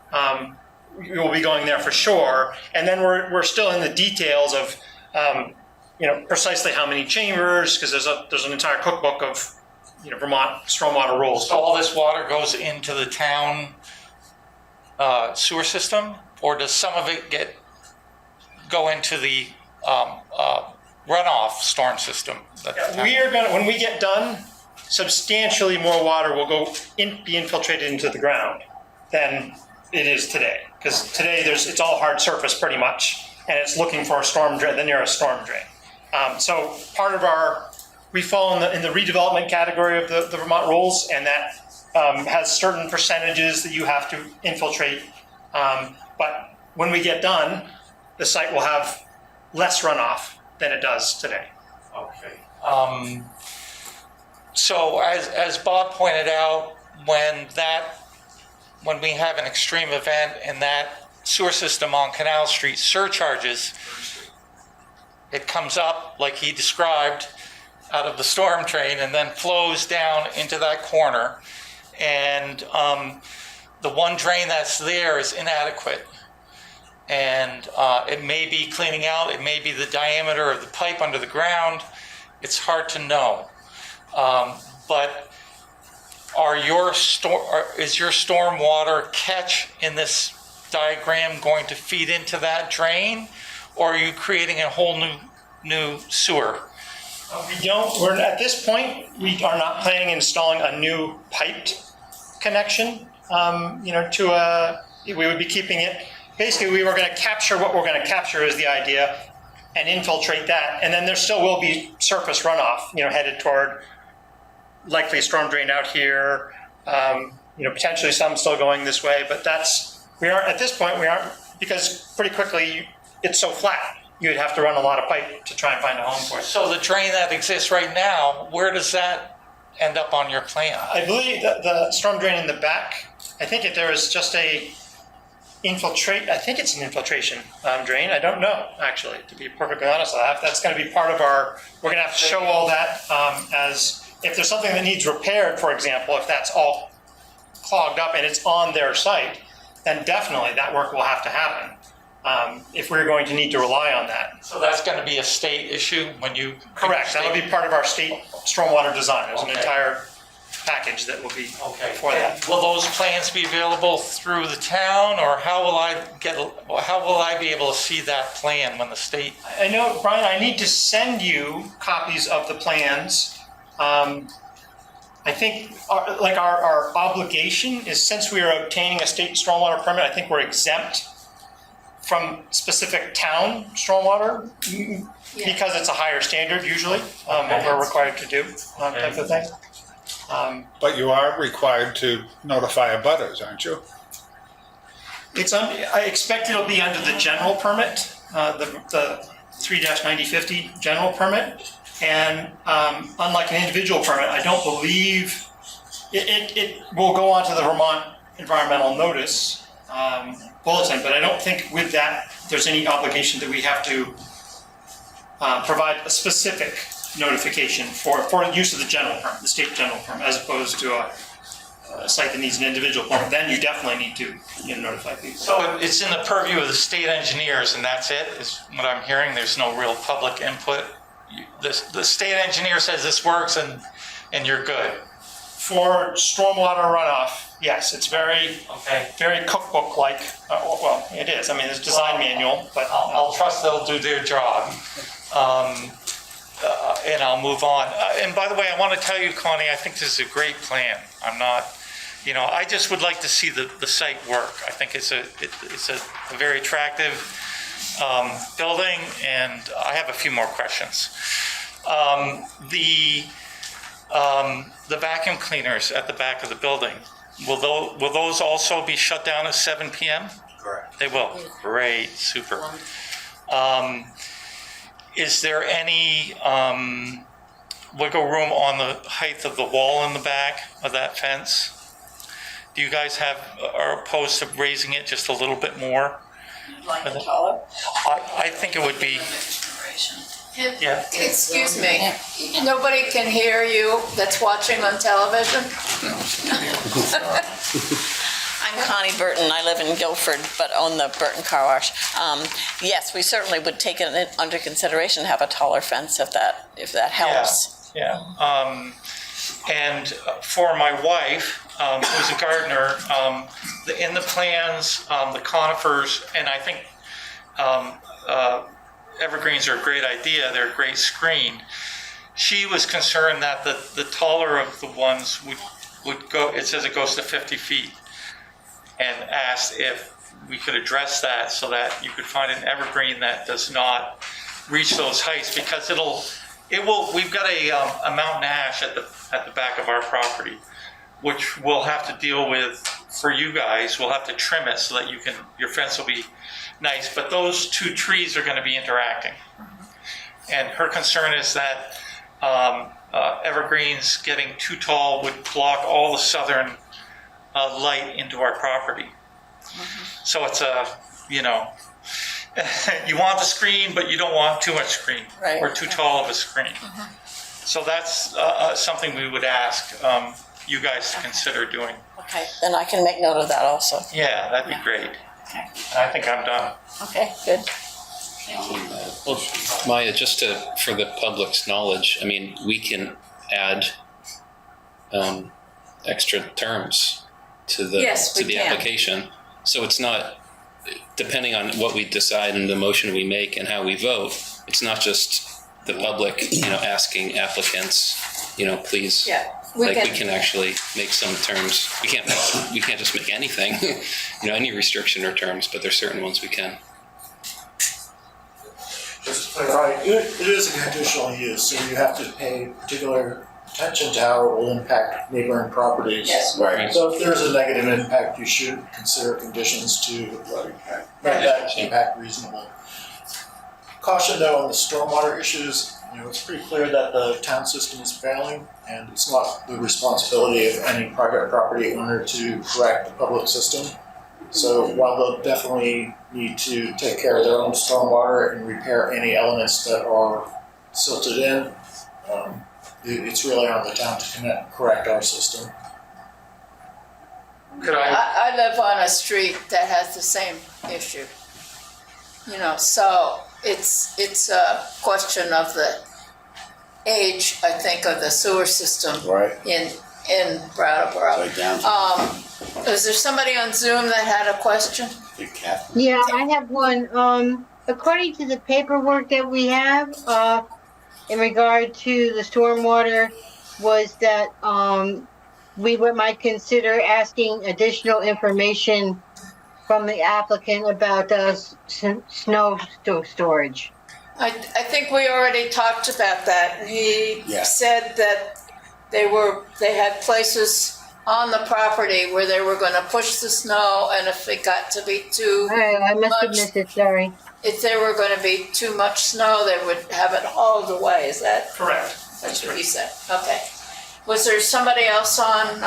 will be going there for sure. And then we're still in the details of, precisely how many chambers, because there's an entire cookbook of, Vermont stormwater rules. So all this water goes into the town sewer system, or does some of it go into the runoff storm system? We are gonna, when we get done, substantially more water will be infiltrated into the ground than it is today. Because today it's all hard surface pretty much, and it's looking for a storm drain, the nearest storm drain. So part of we fall in the redevelopment category of the Vermont rules, and that has certain percentages that you have to infiltrate. But when we get done, the site will have less runoff than it does today. Okay. So as Bob pointed out, when we have an extreme event and that sewer system on Canal Street surcharges, it comes up like he described out of the storm drain and then flows down into that corner. And the one drain that's there is inadequate. And it may be cleaning out, it may be the diameter of the pipe under the ground. It's hard to know. But is your storm water catch in this diagram going to feed into that drain, or are you creating a whole new sewer? At this point, we are not planning on installing a new piped connection. We would be keeping it. Basically, we were going to capture what we're going to capture is the idea, and infiltrate that, and then there still will be surface runoff, headed toward likely storm drain out here. Potentially some still going this way, but at this point we aren't, because pretty quickly it's so flat. You'd have to run a lot of pipe to try and find a home for it. So the drain that exists right now, where does that end up on your plan? I believe that the storm drain in the back, I think there is just I think it's an infiltration drain. I don't know, actually, to be perfectly honest. That's going to be part of we're going to have to show all that as, if there's something that needs repaired, for example, if that's all clogged up and it's on their site, then definitely that work will have to happen. If we're going to need to rely on that. So that's going to be a state issue when you... Correct, that'll be part of our state stormwater design. There's an entire package that will be for that. Will those plans be available through the town, or how will I be able to see that plan when the state... I know, Brian, I need to send you copies of the plans. I think our obligation is, since we are obtaining a state stormwater permit, I think we're exempt from specific town stormwater because it's a higher standard usually, what we're required to do, type of thing. But you are required to notify abutters, aren't you? I expect it'll be under the general permit, the 3-9050 general permit. And unlike an individual permit, I don't believe it will go onto the Vermont Environmental Notice bulletin, but I don't think with that there's any obligation that we have to provide a specific notification for use of the general permit, the state general permit, as opposed to a site that needs an individual permit. Then you definitely need to notify people. So it's in the purview of the state engineers, and that's it, is what I'm hearing? There's no real public input? The state engineer says this works and you're good? For stormwater runoff, yes, it's very cookbook-like. Well, it is. I mean, there's a design manual, but I'll trust they'll do their job, and I'll move on. And by the way, I want to tell you, Connie, I think this is a great plan. I'm not, I just would like to see the site work. I think it's a very attractive building, and I have a few more questions. The vacuum cleaners at the back of the building, will those also be shut down at 7 p.m.? Correct. They will. Great, super. Is there any wiggle room on the height of the wall in the back of that fence? Do you guys are opposed to raising it just a little bit more? Like taller? I think it would be, yeah. Excuse me, nobody can hear you that's watching on television? I'm Connie Burton. I live in Guilford, but own the Burton Car Wash. Yes, we certainly would take it under consideration to have a taller fence if that helps. Yeah. And for my wife, who's a gardener, in the plans, the conifers, and I think evergreens are a great idea. They're a great screen. She was concerned that the taller of the ones would go, it says it goes to 50 feet, and asked if we could address that so that you could find an evergreen that does not reach those heights, because we've got a mountain ash at the back of our property, which we'll have to deal with for you guys. We'll have to trim it so that your fence will be nice, but those two trees are going to be interacting. And her concern is that evergreens getting too tall would block all the southern light into our property. So it's you want the screen, but you don't want too much screen, right, or too tall of a screen. So that's something we would ask you guys to consider doing. Okay, then I can make note of that also. Yeah, that'd be great. Okay. I think I'm done. Okay, good. Well, Maya, just for the public's knowledge, I mean, we can add extra terms to the application. So it's not, depending on what we decide in the motion we make and how we vote, it's not just the public, asking applicants, please. Yeah. We can actually make some terms. We can't just make anything, any restriction or terms, but there's certain ones we can. Just to clarify, it is a conditional use, so you have to pay particular attention to how it will impact neighboring properties. Yes. Right. So if there's a negative impact, you should consider conditions to make that impact reasonable. Caution though on the stormwater issues, it's pretty clear that the town system is failing, and it's not the responsibility of any private property owner to correct the public system. So while they'll definitely need to take care of their own stormwater and repair any elements that are silted in, it's really on the town to correct our system. I live on a street that has the same issue. So it's a question of the age, I think, of the sewer system in Brattleboro. Is there somebody on Zoom that had a question? Yeah, I have one. According to the paperwork that we have, in regard to the stormwater, was that we might consider asking additional information from the applicant about snow storage. I think we already talked about that. He said that they had places on the property where they were going to push the snow, and if it got to be too I must have missed it, sorry. If there were going to be too much snow, they would have it hauled away. Is that correct? That's what he said. Okay. Was there somebody else on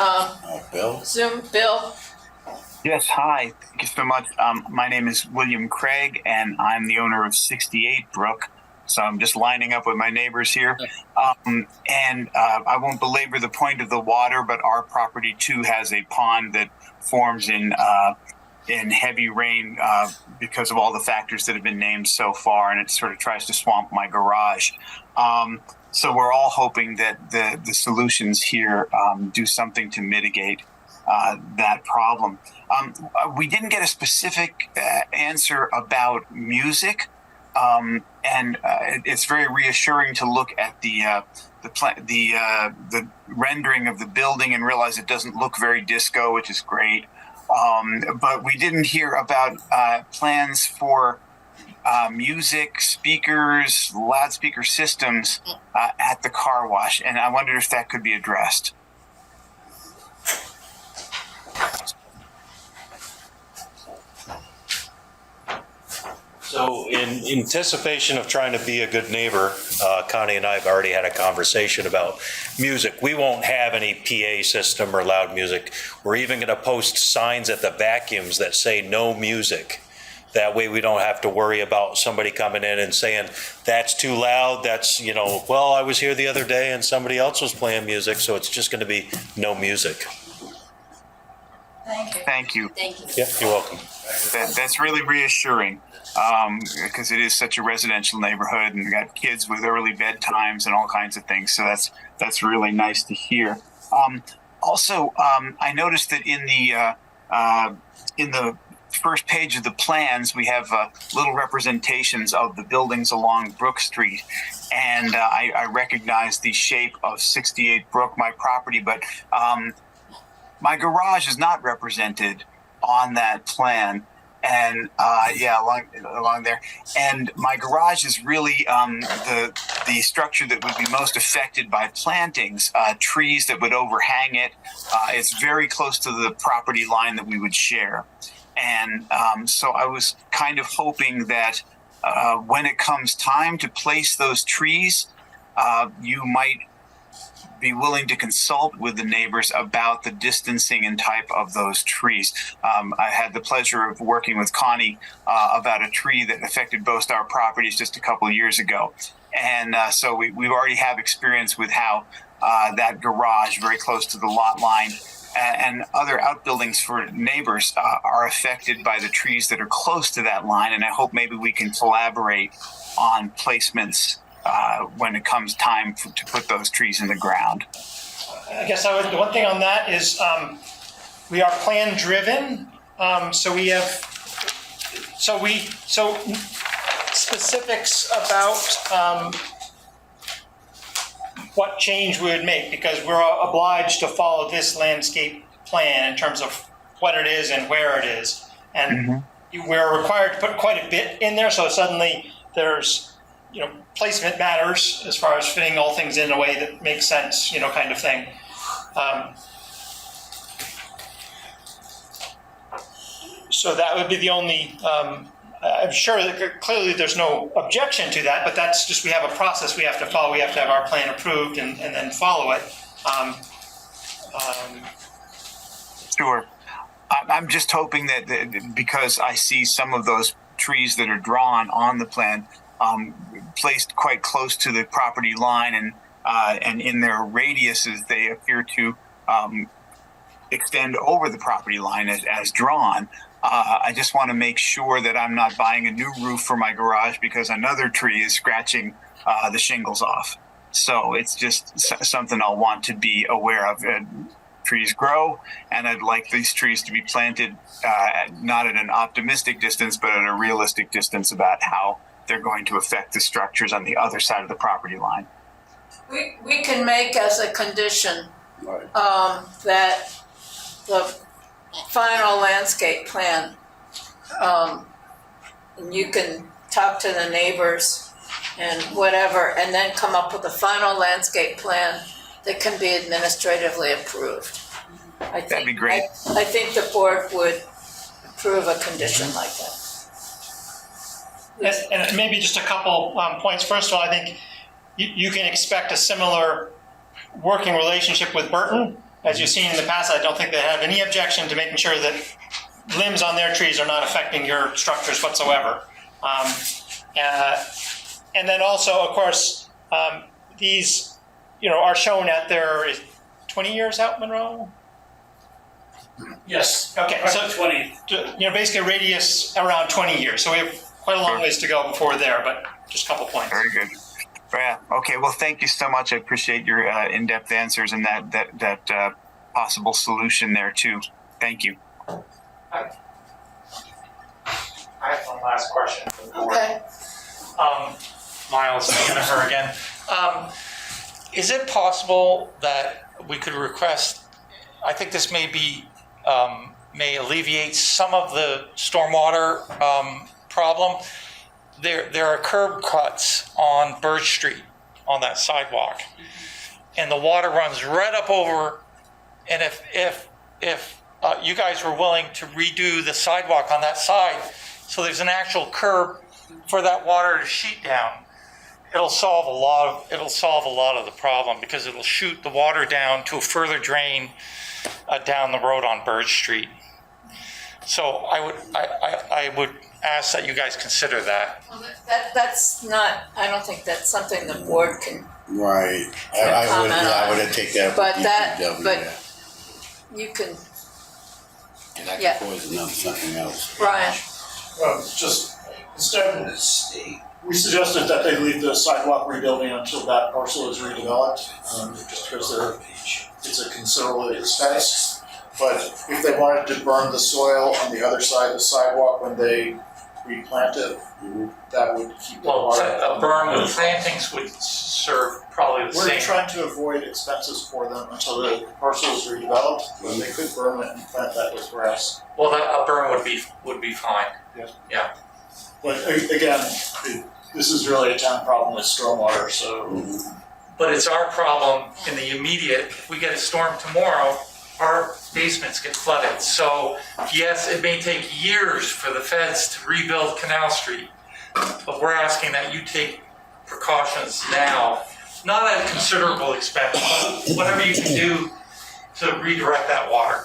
Bill? Zoom? Bill? Yes, hi. Thank you so much. My name is William Craig, and I'm the owner of 68 Brook. So I'm just lining up with my neighbors here. I won't belabor the point of the water, but our property too has a pond that forms in heavy rain because of all the factors that have been named so far, and it sort of tries to swamp my garage. So we're all hoping that the solutions here do something to mitigate that problem. We didn't get a specific answer about music. It's very reassuring to look at the rendering of the building and realize it doesn't look very disco, which is great. But we didn't hear about plans for music, speakers, loudspeaker systems at the car wash, and I wondered if that could be addressed. So in anticipation of trying to be a good neighbor, Connie and I have already had a conversation about music. We won't have any PA system or loud music. We're even going to post signs at the vacuums that say no music. That way we don't have to worry about somebody coming in and saying, that's too loud, that's, well, I was here the other day and somebody else was playing music, so it's just gonna be no music. Thank you. Yeah, you're welcome. That's really reassuring, because it is such a residential neighborhood, and we got kids with early bedtimes and all kinds of things. So that's really nice to hear. Also, I noticed that in the first page of the plans, we have little representations of the buildings along Brook Street, and I recognize the shape of 68 Brook, my property, but my garage is not represented on that plan. And along there, and my garage is really the structure that would be most affected by plantings, trees that would overhang it. It's very close to the property line that we would share, and so I was kind of hoping that when it comes time to place those trees, you might be willing to consult with the neighbors about the distancing and type of those trees. I had the pleasure of working with Connie about a tree that affected both our properties just a couple of years ago. And so we already have experience with how that garage very close to the lot line and other outbuildings for neighbors are affected by the trees that are close to that line. And I hope maybe we can collaborate on placements when it comes time to put those trees in the ground. I guess the one thing on that is we are plan driven. So specifics about what change we would make, because we're obliged to follow this landscape plan in terms of what it is and where it is. And we're required to put quite a bit in there. So suddenly there's, placement matters as far as fitting all things in a way that makes sense, kind of thing. So that would be the only, I'm sure that clearly there's no objection to that, but that's just, we have a process we have to follow. We have to have our plan approved and then follow it. Sure. I'm just hoping that because I see some of those trees that are drawn on the plan placed quite close to the property line, and in their radiuses they appear to extend over the property line as drawn. I just want to make sure that I'm not buying a new roof for my garage because another tree is scratching the shingles off. So it's just something I'll want to be aware of. Trees grow, and I'd like these trees to be planted not at an optimistic distance, but at a realistic distance about how they're going to affect the structures on the other side of the property line. We can make as a condition that the final landscape plan, and you can talk to the neighbors and whatever, and then come up with a final landscape plan that can be administratively approved. That'd be great. I think the board would approve a condition like that. And maybe just a couple points. First of all, I think you can expect a similar working relationship with Burton. As you've seen in the past, I don't think they have any objection to making sure that limbs on their trees are not affecting your structures whatsoever. And then also, of course, these are shown at their 20 years out, Monroe? Yes. Okay, so 20. Basically a radius around 20 years. So we have quite a long ways to go before there, but just a couple points. Very good. Yeah. Okay. Well, thank you so much. I appreciate your in-depth answers and that possible solution there too. Thank you. I have one last question for the board. Okay. Miles, and her again. Is it possible that we could request, I think this may alleviate some of the stormwater problem. There are curb cuts on Birch Street on that sidewalk, and the water runs right up over. And if you guys were willing to redo the sidewalk on that side, so there's an actual curb for that water to sheet down, it'll solve a lot of the problem, because it'll shoot the water down to a further drain down the road on Birch Street. So I would ask that you guys consider that. Well, that's not, I don't think that's something the board can, Right. I would take that. But with that- DPW, but- yeah. you can, And that yeah. could poison up something else. Brian, Just instead, we suggested that they leave the sidewalk rebuilding until that parcel is redeveloped, just because it's a considerable expense. But if they wanted to burn the soil on the other side of the sidewalk when they replant it, that would keep the Well, water. a berm with plantings would serve probably the We're same. trying to avoid expenses for them until the parcel is redeveloped, when they could burn it and plant that with grass. Well, a berm would be fine. Yes. Yeah. But again, this is really a town problem with stormwater, so. But it's our problem in the immediate. If we get a storm tomorrow, our basements get flooded. So yes, it may take years for the feds to rebuild Canal Street, but we're asking that you take precautions now, not at a considerable expense, but whatever you can do to redirect that water.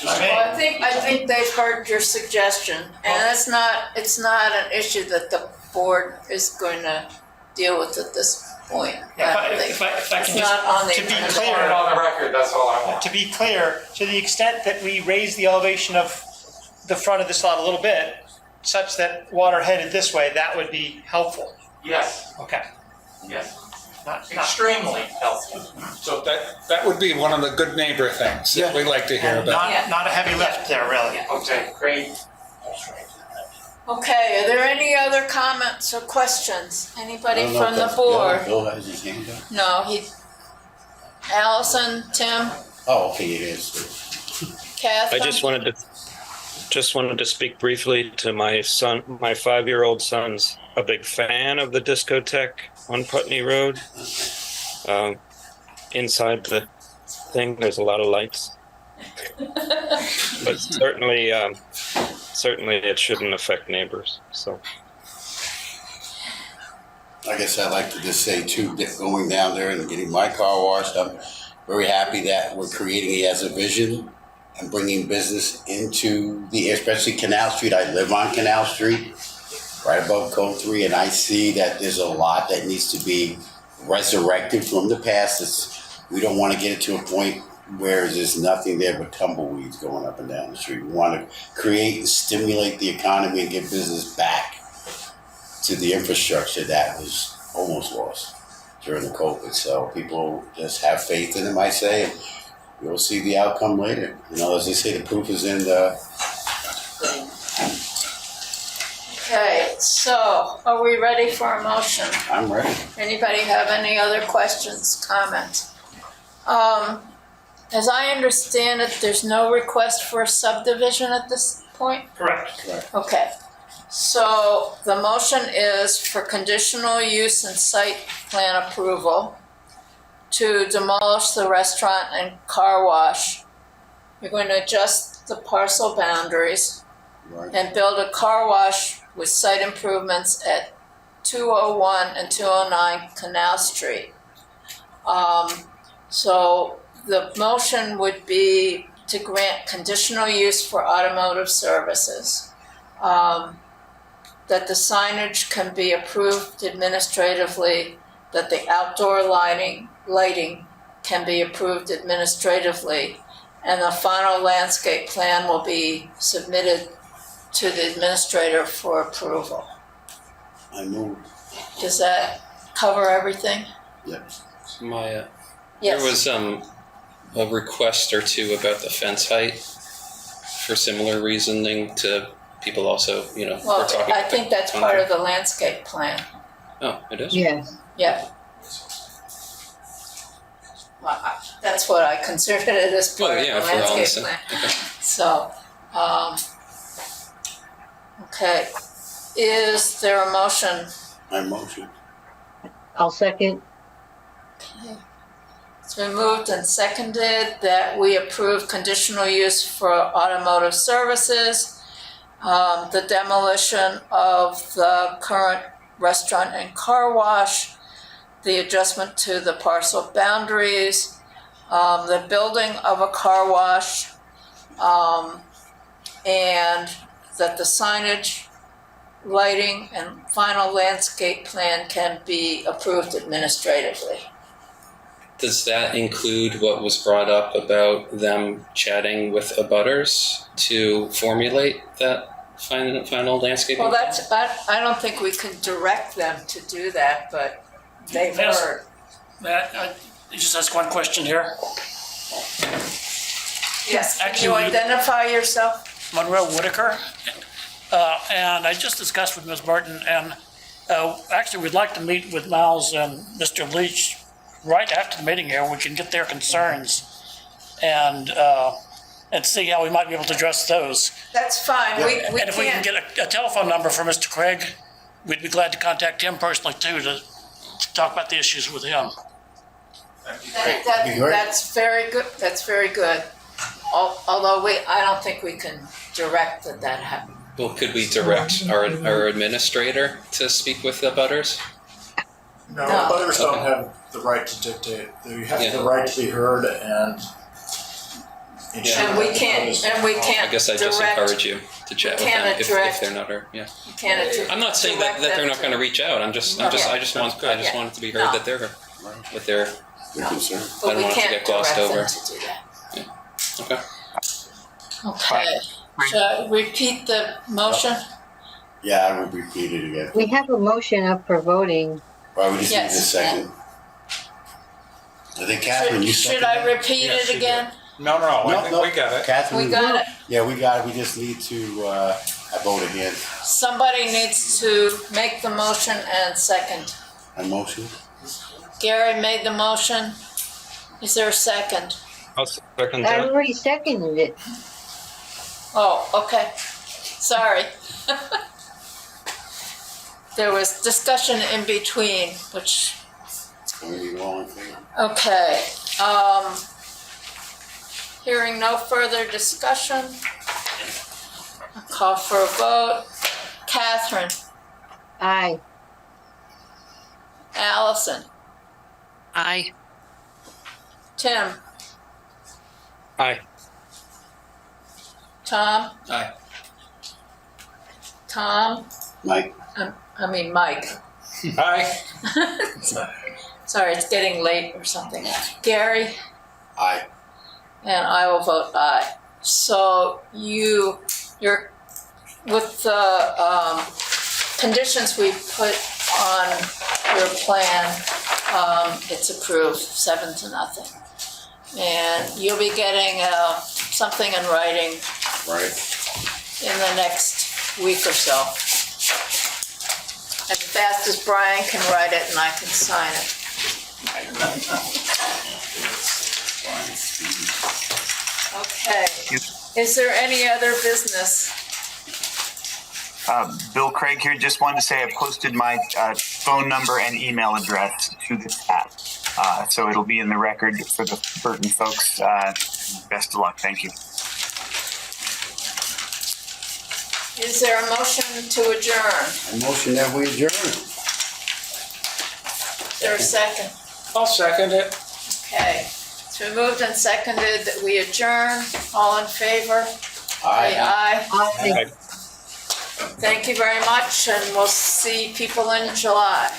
well, I think they've heard your suggestion, and it's not an issue that the board is going to deal with at this point. If I It's can not on just, the to be agenda. clear, On the record, that's all I want. to be clear, to the extent that we raise the elevation of the front of this lot a little bit, such that water headed this way, that would be helpful. Yes, Okay. yes. Not Extremely helpful. So that would be one of the good neighbor things that we like to hear about. not a heavy lift there, really. Okay, great. Okay, are there any other comments or questions? I Anybody don't know if from the that's board? Bill has his hand up. No, Allison, Tim, Oh, okay, it is. Catherine? I just wanted to speak briefly to my son. My 5-year-old son's a big fan of the discotheque on Putney Road. Inside the thing, there's a lot of lights, but certainly it shouldn't affect neighbors. So I guess I'd like to just say too, that going down there and getting my car washed, I'm very happy that we're creating it as a vision and bringing business into especially Canal Street. I live on Canal Street, right above Code 3, and I see that there's a lot that needs to be resurrected from the past. We don't want to get it to a point where there's nothing there but tumbleweeds going up and down the street. We want to create and stimulate the economy and get business back to the infrastructure that was almost lost during the COVID. So people just have faith in them, I say, and we'll see the outcome later. You know, as they say, the proof is in the... Okay, so are we ready for a motion? I'm ready. Anybody have any other questions, comments? As I understand it, there's no request for a subdivision at this point? Correct. Okay, so the motion is for conditional use and site plan approval to demolish the restaurant and car wash. You're going to adjust the parcel boundaries and build a car wash with site improvements at 201 and 209 Canal Street. So the motion would be to grant conditional use for automotive services. That the signage can be approved administratively, that the outdoor lighting can be approved administratively, and the final landscape plan will be submitted to the administrator for approval. I move. Does that cover everything? Yep. Maya, Yes. there was a request or two about the fence height for similar reasoning to people also, Well, we're talking I think that's part of the landscape plan. Oh, it is? Yes. Yeah. Well, that's what I considered it as part of yeah, the if we're all on the landscape same- plan. So, okay. Is there a motion? I motion. I'll second. Okay. It's been moved and seconded that we approve conditional use for automotive services, the demolition of the current restaurant and car wash, the adjustment to the parcel boundaries, the building of a car wash, and that the signage, lighting, and final landscape plan can be approved administratively. Does that include what was brought up about them chatting with abutters to formulate that final landscaping? Well, that's, I don't think we can direct them to do that, but they've Yes. heard. Matt, I just ask one question here. Yes, can Actually, you we- identify yourself? Monroe Whitaker. And I just discussed with Ms. Burton, and actually we'd like to meet with Miles and Mr. Leach right after the meeting here. We can get their concerns and see how we might be able to address those. That's fine, we And if we can can't, get a telephone number for Mr. Craig, we'd be glad to contact him personally too, to talk about the issues with him. that's very good, that's very good. Although I don't think we can direct that happen. Well, could we direct our administrator to speak with the abutters? No, No. butters don't have the right to dictate. They have the right to be heard and. And we can't I guess I just direct- encourage you to chat with can't them if direct- they're not heard. Yeah. You can't. I'm not saying that they're not going to reach out. I just want it to be heard that they're with their concern. I But don't we want it to can't get glossed direct over. them to do that. Okay. Okay, should I repeat the motion? Yeah, I would repeat it again. We have a motion up for voting. Well, we just need a Yes. second. I think Catherine, you Should seconded I it? repeat Yes, it you again? No, I think we got it. Catherine? We got it. Yeah, we got it. We just need to, vote again. Somebody needs to make the motion and second. A motion? Gary made the motion. Is there a second? I'll second I that. already seconded it. Oh, okay. Sorry. There was discussion in between, which, okay. Hearing no further discussion, I'll call for a vote. Catherine, Aye. Allison, Aye. Tim, Aye. Tom, Aye. Tom, Mike? Mike. Aye. Sorry, it's getting late or something. Gary? Aye. And I will vote aye. So you're, with the conditions we put on your plan, it's approved 7-0. And you'll be getting something in writing in the next week or so. As fast as Brian can write it and I can sign it. Okay. Is there any other business? Bill Craig here. Just wanted to say I posted my phone number and email address to the chat. So it'll be in the record for the Burton folks. Best of luck. Thank you. Is there a motion to adjourn? A motion that we adjourn. Is there a second? I'll second it. Okay. It's been moved and seconded that we adjourn. All in favor? Aye. Aye. Aye. Thank you very much, and we'll see people in July.